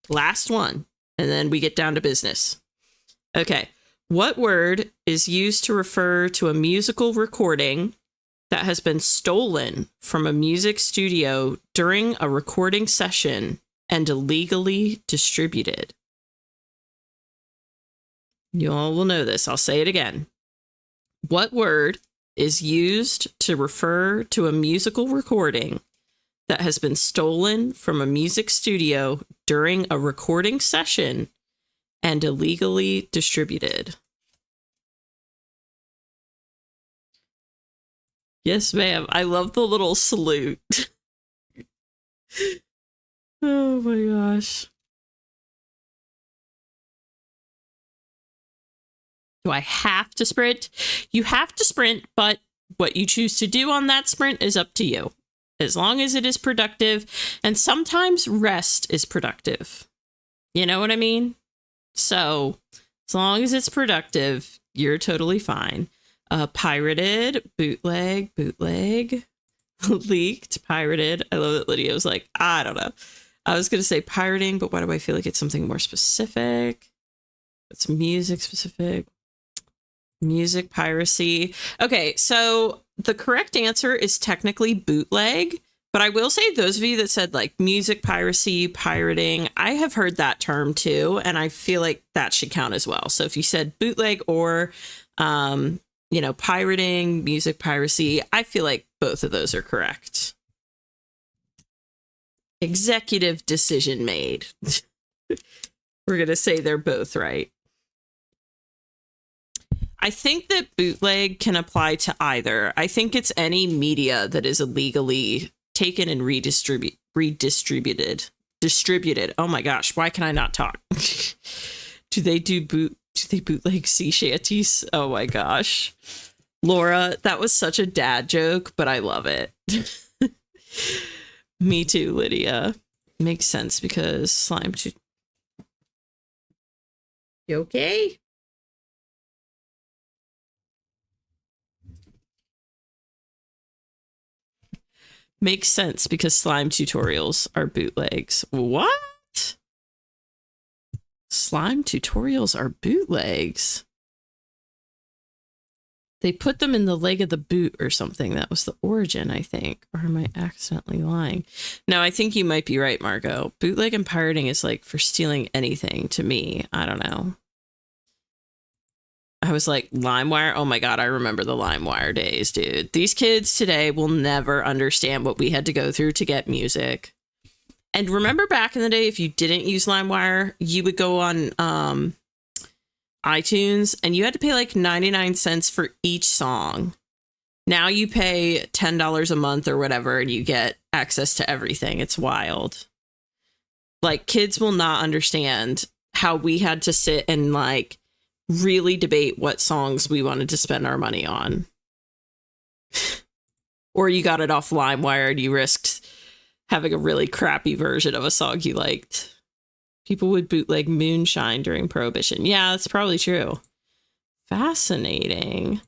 last one. And then we get down to business. Okay, what word is used to refer to a musical recording that has been stolen from a music studio during a recording session and illegally distributed? You all will know this. I'll say it again. What word is used to refer to a musical recording that has been stolen from a music studio during a recording session and illegally distributed? Yes, ma'am. I love the little salute. Oh my gosh. Do I have to sprint? You have to sprint, but what you choose to do on that sprint is up to you. As long as it is productive, and sometimes rest is productive. You know what I mean? So as long as it's productive, you're totally fine. Pirated, bootleg, leaked, pirated. I love that Lydia was like, I don't know. I was going to say pirating, but why do I feel like it's something more specific? It's music specific. Music piracy. Okay, so the correct answer is technically bootleg, but I will say those of you that said like music piracy, pirating, I have heard that term too, and I feel like that should count as well. So if you said bootleg or, you know, pirating, music piracy, I feel like both of those are correct. Executive decision made. We're going to say they're both right. I think that bootleg can apply to either. I think it's any media that is illegally taken and redistributed. Oh my gosh, why can I not talk? Do they bootleg sea shanties? Oh my gosh. Laura, that was such a dad joke, but I love it. Me too, Lydia. Makes sense because slime too. You okay? Makes sense because slime tutorials are bootlegs. What? Slime tutorials are bootlegs. They put them in the leg of the boot or something. That was the origin, I think. Or am I accidentally lying? No, I think you might be right, Margot. Bootleg and pirating is like for stealing anything to me. I don't know. I was like, LimeWire? Oh my God, I remember the LimeWire days, dude. These kids today will never understand what we had to go through to get music. And remember back in the day, if you didn't use LimeWire, you would go on iTunes and you had to pay like 99 cents for each song. Now you pay $10 a month or whatever and you get access to everything. It's wild. Like, kids will not understand how we had to sit and like really debate what songs we wanted to spend our money on. Or you got it off LimeWire and you risked having a really crappy version of a song you liked. People would bootleg Moonshine during Prohibition. Yeah, that's probably true. Fascinating.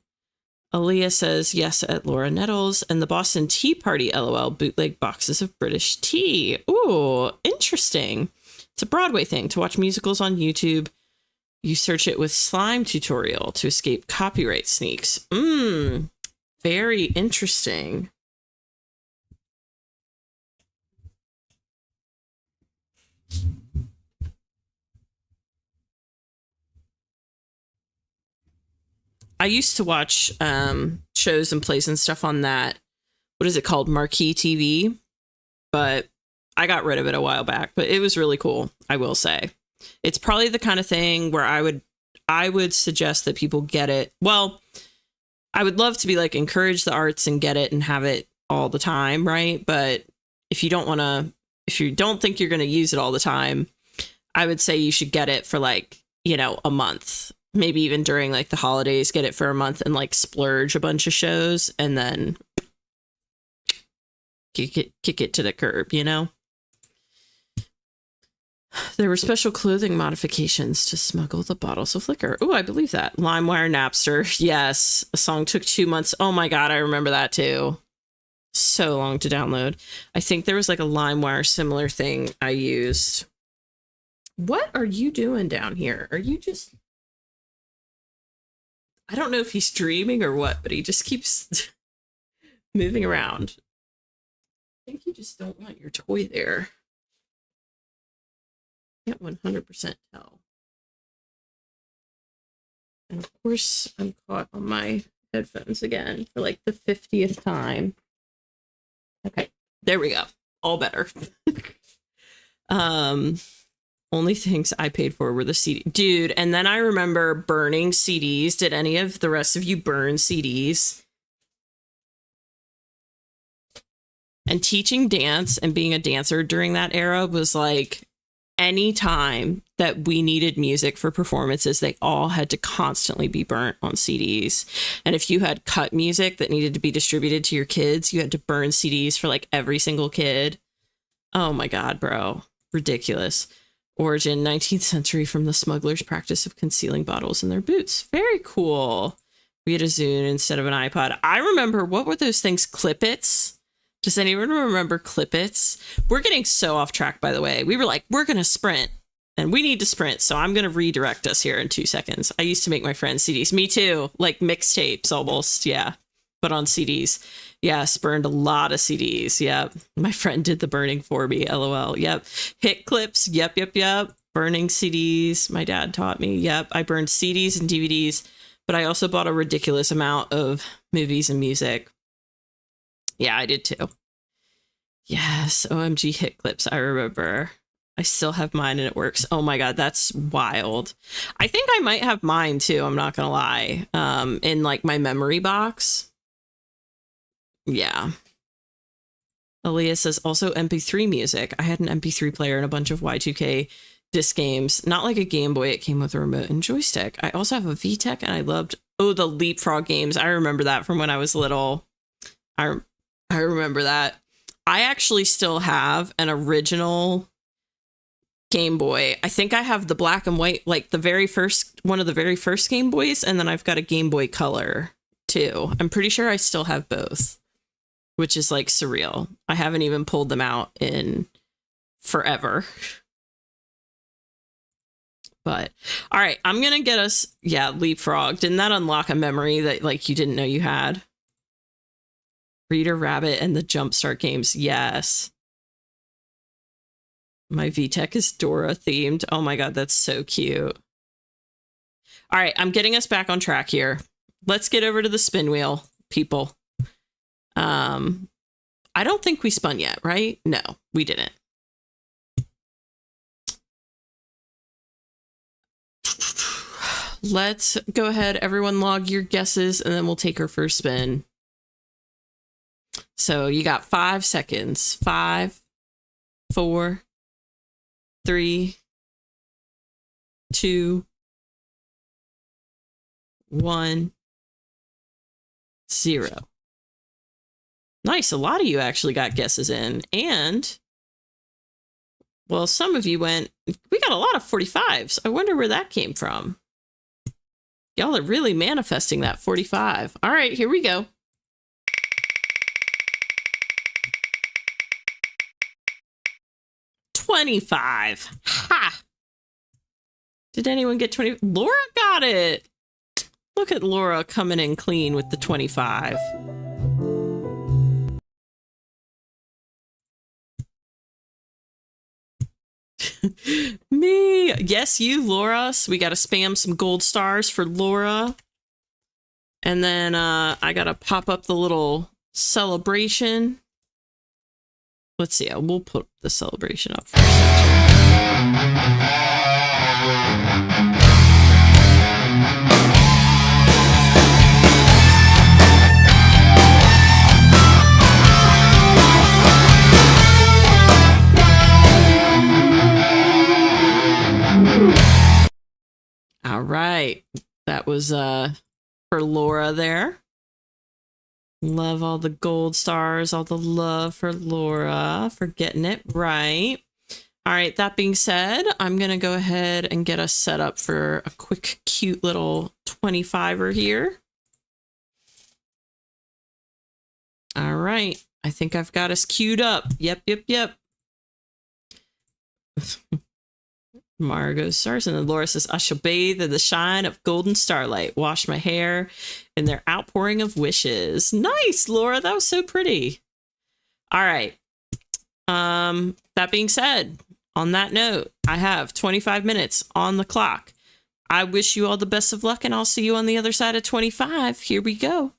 Aaliyah says yes at Laura Nettles. And the Boston Tea Party, LOL, bootleg boxes of British tea. Ooh, interesting. It's a Broadway thing to watch musicals on YouTube. You search it with slime tutorial to escape copyright sneaks. Very interesting. I used to watch shows and plays and stuff on that. What is it called? Marquee TV. But I got rid of it a while back. But it was really cool, I will say. It's probably the kind of thing where I would suggest that people get it. Well, I would love to be like encourage the arts and get it and have it all the time, right? But if you don't think you're going to use it all the time, I would say you should get it for like, a month. Maybe even during like the holidays, get it for a month and like splurge a bunch of shows and then kick it to the curb, There were special clothing modifications to smuggle the bottles of liquor. Oh, I believe that. LimeWire, Napster. Yes. A song took 2 months. Oh my God, I remember that too. So long to download. I think there was like a LimeWire similar thing I used. What are you doing down here? Are you just... I don't know if he's dreaming or what, but he just keeps moving around. I think you just don't want your toy there. Can't 100% tell. And of course, I'm caught on my headphones again for like the 50th time. Okay, there we go. All better. Only things I paid for were the CD. Dude, and then I remember burning CDs. Did any of the rest of you burn CDs? And teaching dance and being a dancer during that era was like... Any time that we needed music for performances, they all had to constantly be burnt on CDs. And if you had cut music that needed to be distributed to your kids, you had to burn CDs for like every single kid. Oh my God, bro. Ridiculous. Origin, 19th century, from the smugglers' practice of concealing bottles in their boots. Very cool. We had a Zune instead of an iPod. I remember, what were those things? Clip-its? Does anyone remember Clip-its? We're getting so off track, by the way. We were like, we're going to sprint. And we need to sprint, so I'm going to redirect us here in 2 seconds. I used to make my friends CDs. Me too. Like mixtapes almost, yeah. But on CDs. Yes, burned a lot of CDs. Yep. My friend did the burning for me. LOL. Yep. Hit clips. Yep. Burning CDs. My dad taught me. Yep. I burned CDs and DVDs. But I also bought a ridiculous amount of movies and music. Yeah, I did too. Yes, OMG hit clips. I remember. I still have mine and it works. Oh my God, that's wild. I think I might have mine too. I'm not gonna lie. In like my memory box. Yeah. Aaliyah says also MP3 music. I had an MP3 player and a bunch of Y2K disc games. Not like a Game Boy. It came with a remote and joystick. I also have a VTech and I loved Oh, the leapfrog games. I remember that from when I was little. I remember that. I actually still have an original Game Boy. I think I have the black and white, like the very first one of the very first Game Boys, and then I've got a Game Boy Color too. I'm pretty sure I still have both, which is like surreal. I haven't even pulled them out in forever. But all right, I'm gonna get us, yeah, leapfrog. Didn't that unlock a memory that like you didn't know you had? Reader Rabbit and the Jumpstart games, yes. My VTech is Dora themed. Oh my god, that's so cute. All right, I'm getting us back on track here. Let's get over to the spin wheel, people. I don't think we spun yet, right? No, we didn't. Let's go ahead. Everyone log your guesses, and then we'll take our first spin. So you got 5 seconds. 5, 4, 3, 2, 1, 0. Nice. A lot of you actually got guesses in. And, well, some of you went, we got a lot of 45s. I wonder where that came from. Y'all are really manifesting that 45. All right, here we go. $25. Ha! Did anyone get 20? Laura got it. Look at Laura coming in clean with the 25. Me. Yes, you, Laura. So we got to spam some gold stars for Laura. And then I got to pop up the little celebration. Let's see. We'll put the celebration up first. All right. That was for Laura there. Love all the gold stars, all the love for Laura for getting it right. All right, that being said, I'm going to go ahead and get us set up for a quick, cute little 25er here. All right, I think I've got us queued up. Yep. Margot stars, and then Laura says, I shall bathe in the shine of golden starlight, wash my hair in their outpouring of wishes. Nice, Laura. That was so pretty. All right. That being said, on that note, I have 25 minutes on the clock. I wish you all the best of luck, and I'll see you on the other side of 25. Here we go.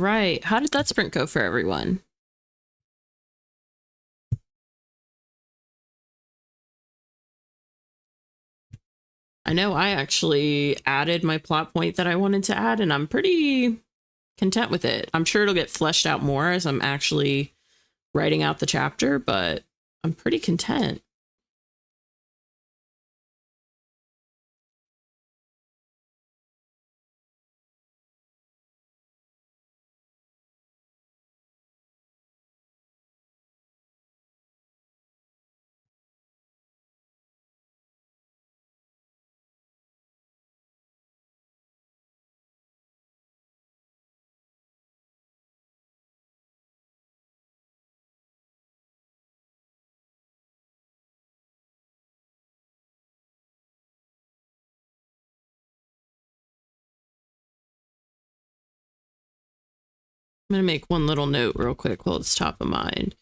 right. How did that sprint go for everyone? I know I actually added my plot point that I wanted to add, and I'm pretty content with it. I'm sure it'll get fleshed out more as I'm actually writing out the chapter, but I'm pretty content. I'm going to make one little note real quick while it's top of mind.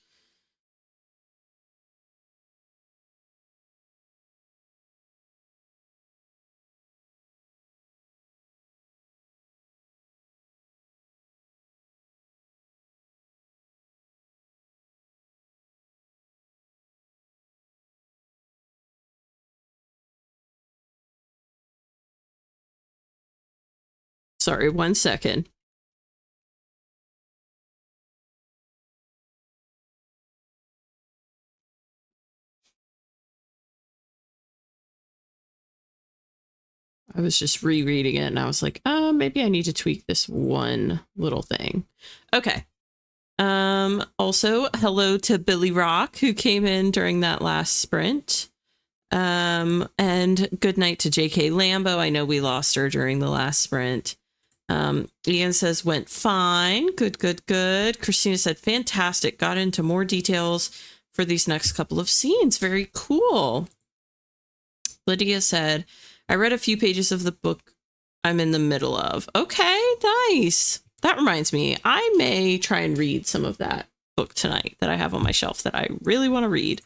Sorry, 1 second. I was just rereading it and I was like, maybe I need to tweak this one little thing. Okay. Also, hello to Billy Rock, who came in during that last sprint. And good night to JK Lambo. I know we lost her during the last sprint. Ian says, went fine. Good, good, good. Christina said, fantastic. Got into more details for these next couple of scenes. Very cool. Lydia said, I read a few pages of the book I'm in the middle of. Okay, nice. That reminds me, I may try and read some of that book tonight that I have on my shelf that I really want to read.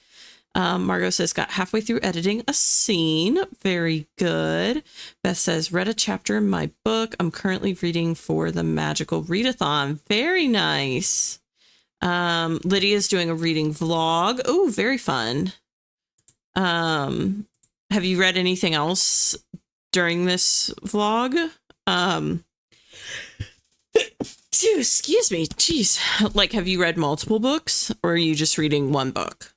Margot says, got halfway through editing a scene. Very good. Beth says, read a chapter in my book. I'm currently reading for the magical readathon. Very nice. Lydia's doing a reading vlog. Oh, very fun. Have you read anything else during this vlog? Excuse me. Jeez. Like, have you read multiple books or are you just reading one book?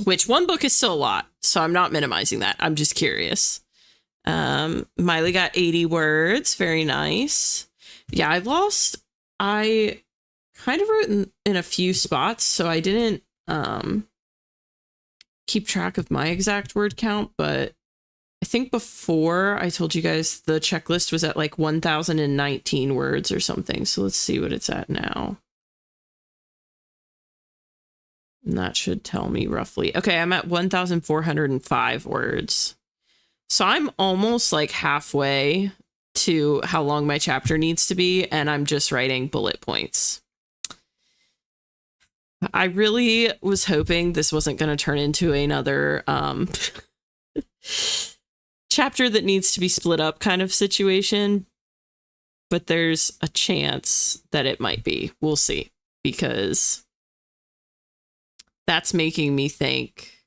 Which one book is still a lot, so I'm not minimizing that. I'm just curious. Miley got 80 words. Very nice. Yeah, I kind of wrote in a few spots, so I didn't keep track of my exact word count, but I think before I told you guys the checklist was at like 1,019 words or something. So let's see what it's at now. And that should tell me roughly. Okay, I'm at 1,405 words. So I'm almost like halfway to how long my chapter needs to be, and I'm just writing bullet points. I really was hoping this wasn't going to turn into another chapter that needs to be split up kind of situation, but there's a chance that it might be. We'll see, because that's making me think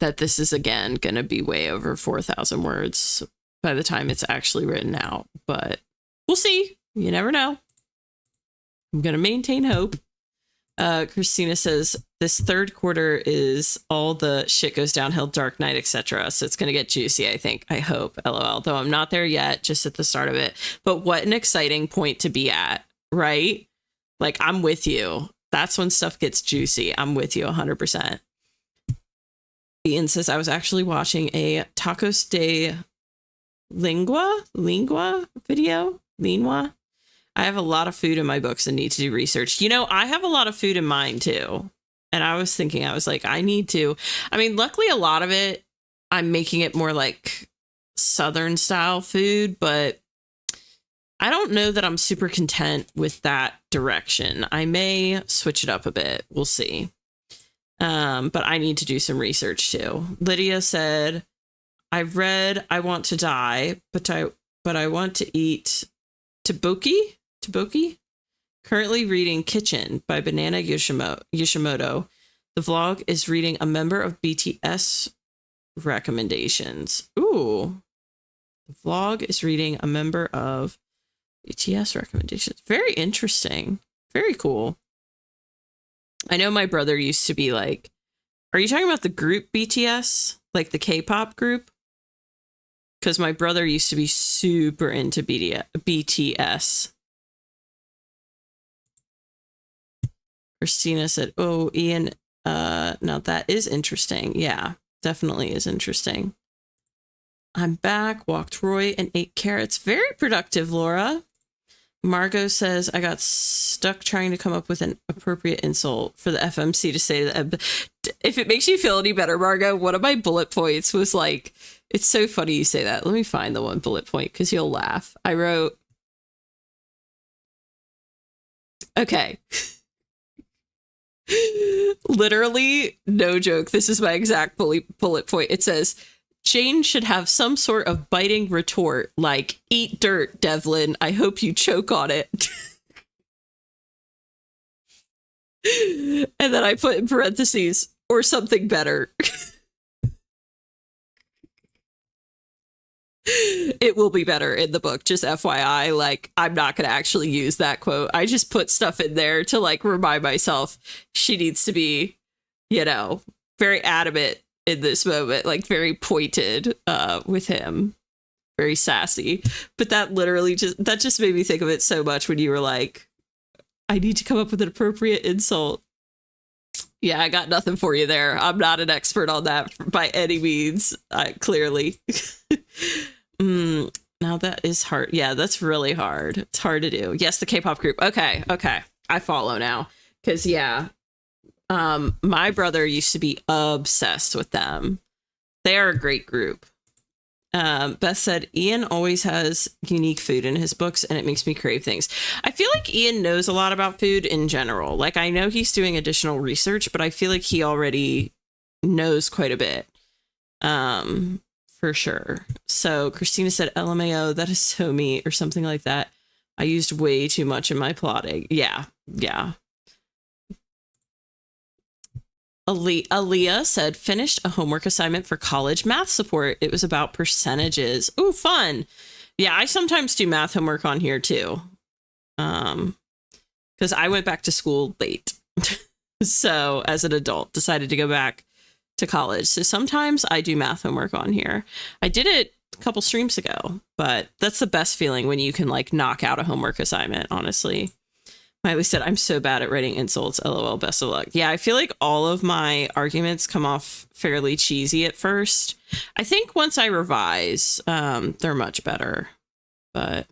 that this is, again, going to be way over 4,000 words by the time it's actually written out. But we'll see. You never know. I'm going to maintain hope. Christina says, this third quarter is all the shit goes downhill, Dark Knight, etc. So it's going to get juicy, I think. I hope. LOL. Though I'm not there yet, just at the start of it. But what an exciting point to be at, right? Like, I'm with you. That's when stuff gets juicy. I'm with you 100%. Ian says, I was actually watching a Tacos de Lingua video. Lingua. I have a lot of food in my books and need to do research. You know, I have a lot of food in mine too. And I was thinking, I was like, I need to. I mean, luckily a lot of it, I'm making it more like Southern style food, but I don't know that I'm super content with that direction. I may switch it up a bit. We'll see. But I need to do some research too. Lydia said, I've read I Want to Die, but I want to eat Taboki. Currently reading Kitchen by Banana Yoshimoto. The vlog is reading a member of BTS recommendations. Ooh. The vlog is reading a member of BTS recommendations. Very interesting. Very cool. I know my brother used to be like, are you talking about the group BTS? Like the K-pop group? Because my brother used to be super into BTS. Christina said, oh, Ian, now that is interesting. Yeah, definitely is interesting. I'm back, walked Roy and 8 carrots. Very productive, Laura. Margot says, I got stuck trying to come up with an appropriate insult for the FMC to say that. If it makes you feel any better, Margot, one of my bullet points was like, it's so funny you say that. Let me find the one bullet point because you'll laugh. I wrote, okay. Literally, no joke. This is my exact bullet point. It says, Jane should have some sort of biting retort like, eat dirt, Devlin. I hope you choke on it. And then I put in parentheses, or something better. It will be better in the book, just FYI. Like, I'm not going to actually use that quote. I just put stuff in there to, like, remind myself she needs to be, you know, very adamant in this moment, like, very pointed with him. Very sassy. But that literally just made me think of it so much when you were like, I need to come up with an appropriate insult. Yeah, I got nothing for you there. I'm not an expert on that by any means, clearly. Now that is hard. Yeah, that's really hard. It's hard to do. Yes, the K-pop group. Okay. I follow now. Because, yeah, my brother used to be obsessed with them. They are a great group. Beth said, Ian always has unique food in his books, and it makes me crave things. I feel like Ian knows a lot about food in general. Like, I know he's doing additional research, but I feel like he already knows quite a bit. For sure. So Christina said, LMAO, that is so me, or something like that. I used way too much in my plotting. Yeah. Aaliyah said, finished a homework assignment for college math support. It was about percentages. Ooh, fun. Yeah, I sometimes do math homework on here too. Because I went back to school late. So as an adult, decided to go back to college. So sometimes I do math homework on here. I did it a couple streams ago, but that's the best feeling when you can like knock out a homework assignment, honestly. Miley said, I'm so bad at writing insults. LOL, best of luck. Yeah, I feel like all of my arguments come off fairly cheesy at first. I think once I revise, they're much better. But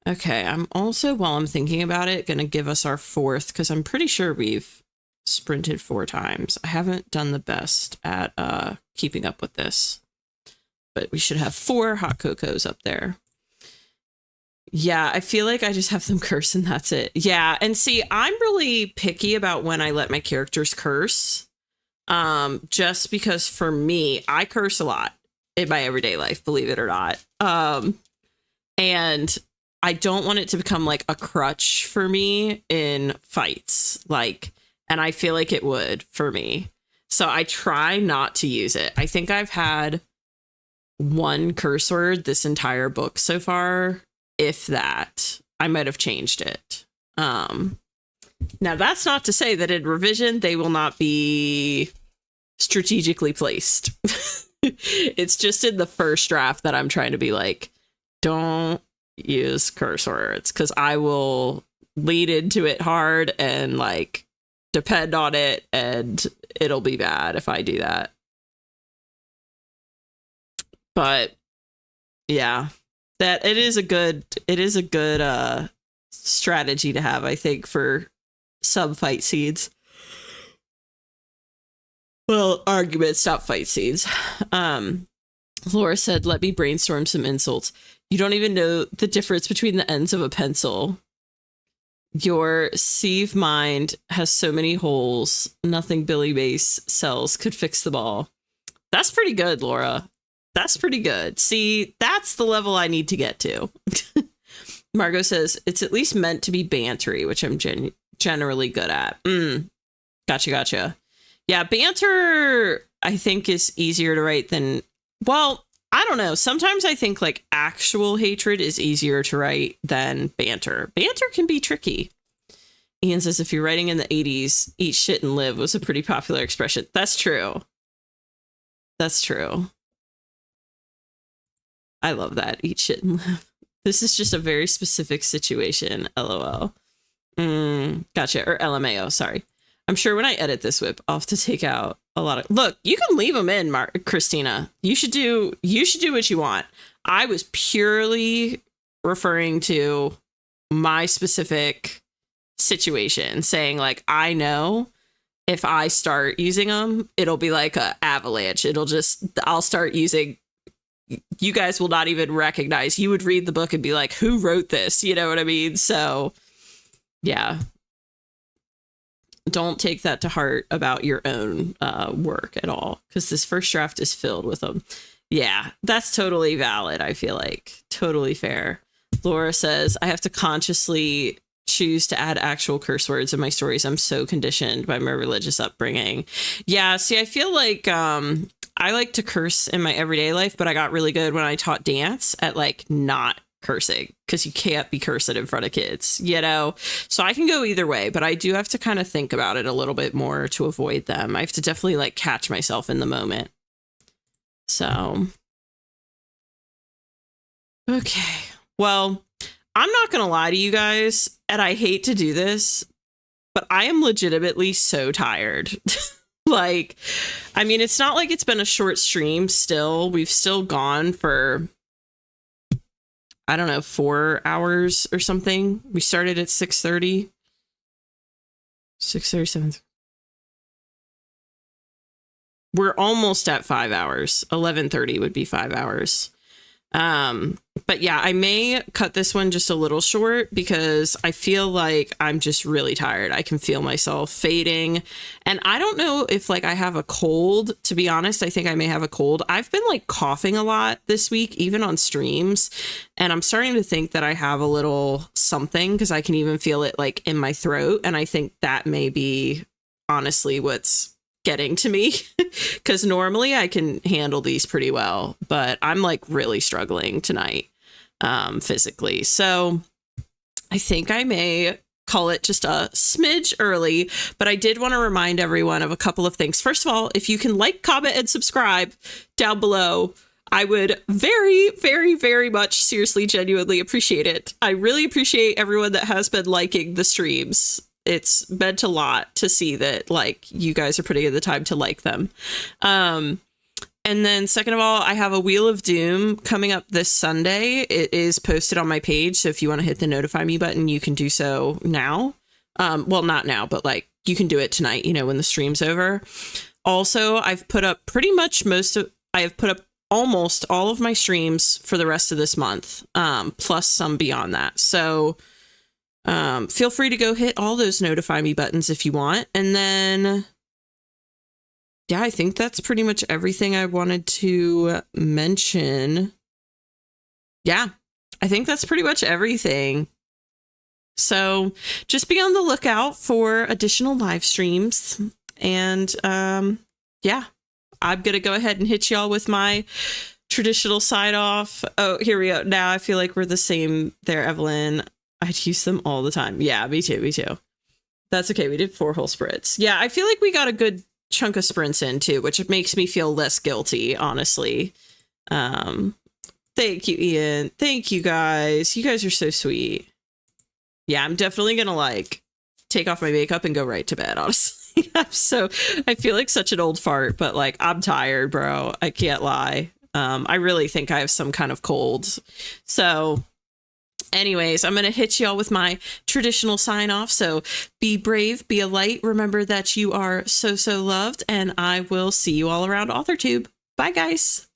okay, I'm also, while I'm thinking about it, going to give us our 4th, because I'm pretty sure we've sprinted 4 times. I haven't done the best at keeping up with this, but we should have 4 hot cocos up there. Yeah, I feel like I just have them curse and that's it. Yeah, and see, I'm really picky about when I let my characters curse. Just because for me, I curse a lot in my everyday life, believe it or not. And I don't want it to become like a crutch for me in fights. Like, and I feel like it would for me. So I try not to use it. I think I've had 1 curse word this entire book so far. If that, I might have changed it. Now that's not to say that in revision, they will not be strategically placed. It's just in the first draft that I'm trying to be like, don't use curse words, because I will lead into it hard and like depend on it, and it'll be bad if I do that. But yeah, that it is a good strategy to have, I think, for some fight scenes. Well, arguments, not fight scenes. Laura said, let me brainstorm some insults. You don't even know the difference between the ends of a pencil. Your sieve mind has so many holes. Nothing Billy Mace sells could fix them all. That's pretty good, Laura. That's pretty good. See, that's the level I need to get to. Margot says it's at least meant to be bantery, which I'm generally good at. Gotcha. Yeah, banter, I think, is easier to write than, well, I don't know. Sometimes I think like actual hatred is easier to write than banter. Banter can be tricky. Ian says if you're writing in the 80s, eat shit and live was a pretty popular expression. That's true. That's true. I love that. Eat shit and live. This is just a very specific situation. LOL. Gotcha. Or LMAO. Sorry. I'm sure when I edit this whip, I'll have to take out a lot of... Look, you can leave them in, Christina. You should do what you want. I was purely referring to my specific situation, saying like, I know if I start using them, it'll be like a avalanche. I'll start using... You guys will not even recognize. You would read the book and be like, who wrote this? You know what I mean? So, yeah. Don't take that to heart about your own work at all, because this first draft is filled with them. Yeah, that's totally valid. I feel like totally fair. Laura says, I have to consciously choose to add actual curse words in my stories. I'm so conditioned by my religious upbringing. Yeah, see, I feel like I like to curse in my everyday life, but I got really good when I taught dance at like not cursing, because you can't be cursing in front of kids, you know? So I can go either way, but I do have to kind of think about it a little bit more to avoid them. I have to definitely like catch myself in the moment. So, okay. Well, I'm not going to lie to you guys, and I hate to do this, but I am legitimately so tired. Like, I mean, it's not like it's been a short stream still. We've still gone for, I don't know, 4 hours or something. We started at 6:30. 6:37. We're almost at 5 hours. 11:30 would be 5 hours. But yeah, I may cut this one just a little short because I feel like I'm just really tired. I can feel myself fading. And I don't know if like I have a cold, to be honest. I think I may have a cold. I've been like coughing a lot this week, even on streams. And I'm starting to think that I have a little something, because I can even feel it like in my throat. And I think that may be honestly what's getting to me, because normally I can handle these pretty well, but I'm like really struggling tonight physically. So I think I may call it just a smidge early, but I did want to remind everyone of a couple of things. First of all, if you can like, comment, and subscribe down below, I would very, very, very much seriously, genuinely appreciate it. I really appreciate everyone that has been liking the streams. It's meant a lot to see that like you guys are putting in the time to like them. And then second of all, I have a Wheel of Doom coming up this Sunday. It is posted on my page. So if you want to hit the notify me button, you can do so now. Well, not now, but like you can do it tonight, you know, when the stream's over. Also, I've put up I have put up almost all of my streams for the rest of this month, plus some beyond that. So feel free to go hit all those notify me buttons if you want. And then, yeah, I think that's pretty much everything I wanted to mention. Yeah, I think that's pretty much everything. So just be on the lookout for additional live streams. And yeah, I'm going to go ahead and hit y'all with my traditional sign off. Oh, here we go. Now I feel like we're the same there, Evelyn. I'd use them all the time. Yeah, me too. That's okay. We did 4 whole sprints. Yeah, I feel like we got a good chunk of sprints in too, which makes me feel less guilty, honestly. Thank you, Ian. Thank you guys. You guys are so sweet. Yeah, I'm definitely gonna like take off my makeup and go right to bed, honestly. I feel like such an old fart, but like I'm tired, bro. I can't lie. I really think I have some kind of cold. So anyways, I'm going to hit y'all with my traditional sign off. So be brave, be a light. Remember that you are so, so loved. And I will see you all around AuthorTube. Bye, guys.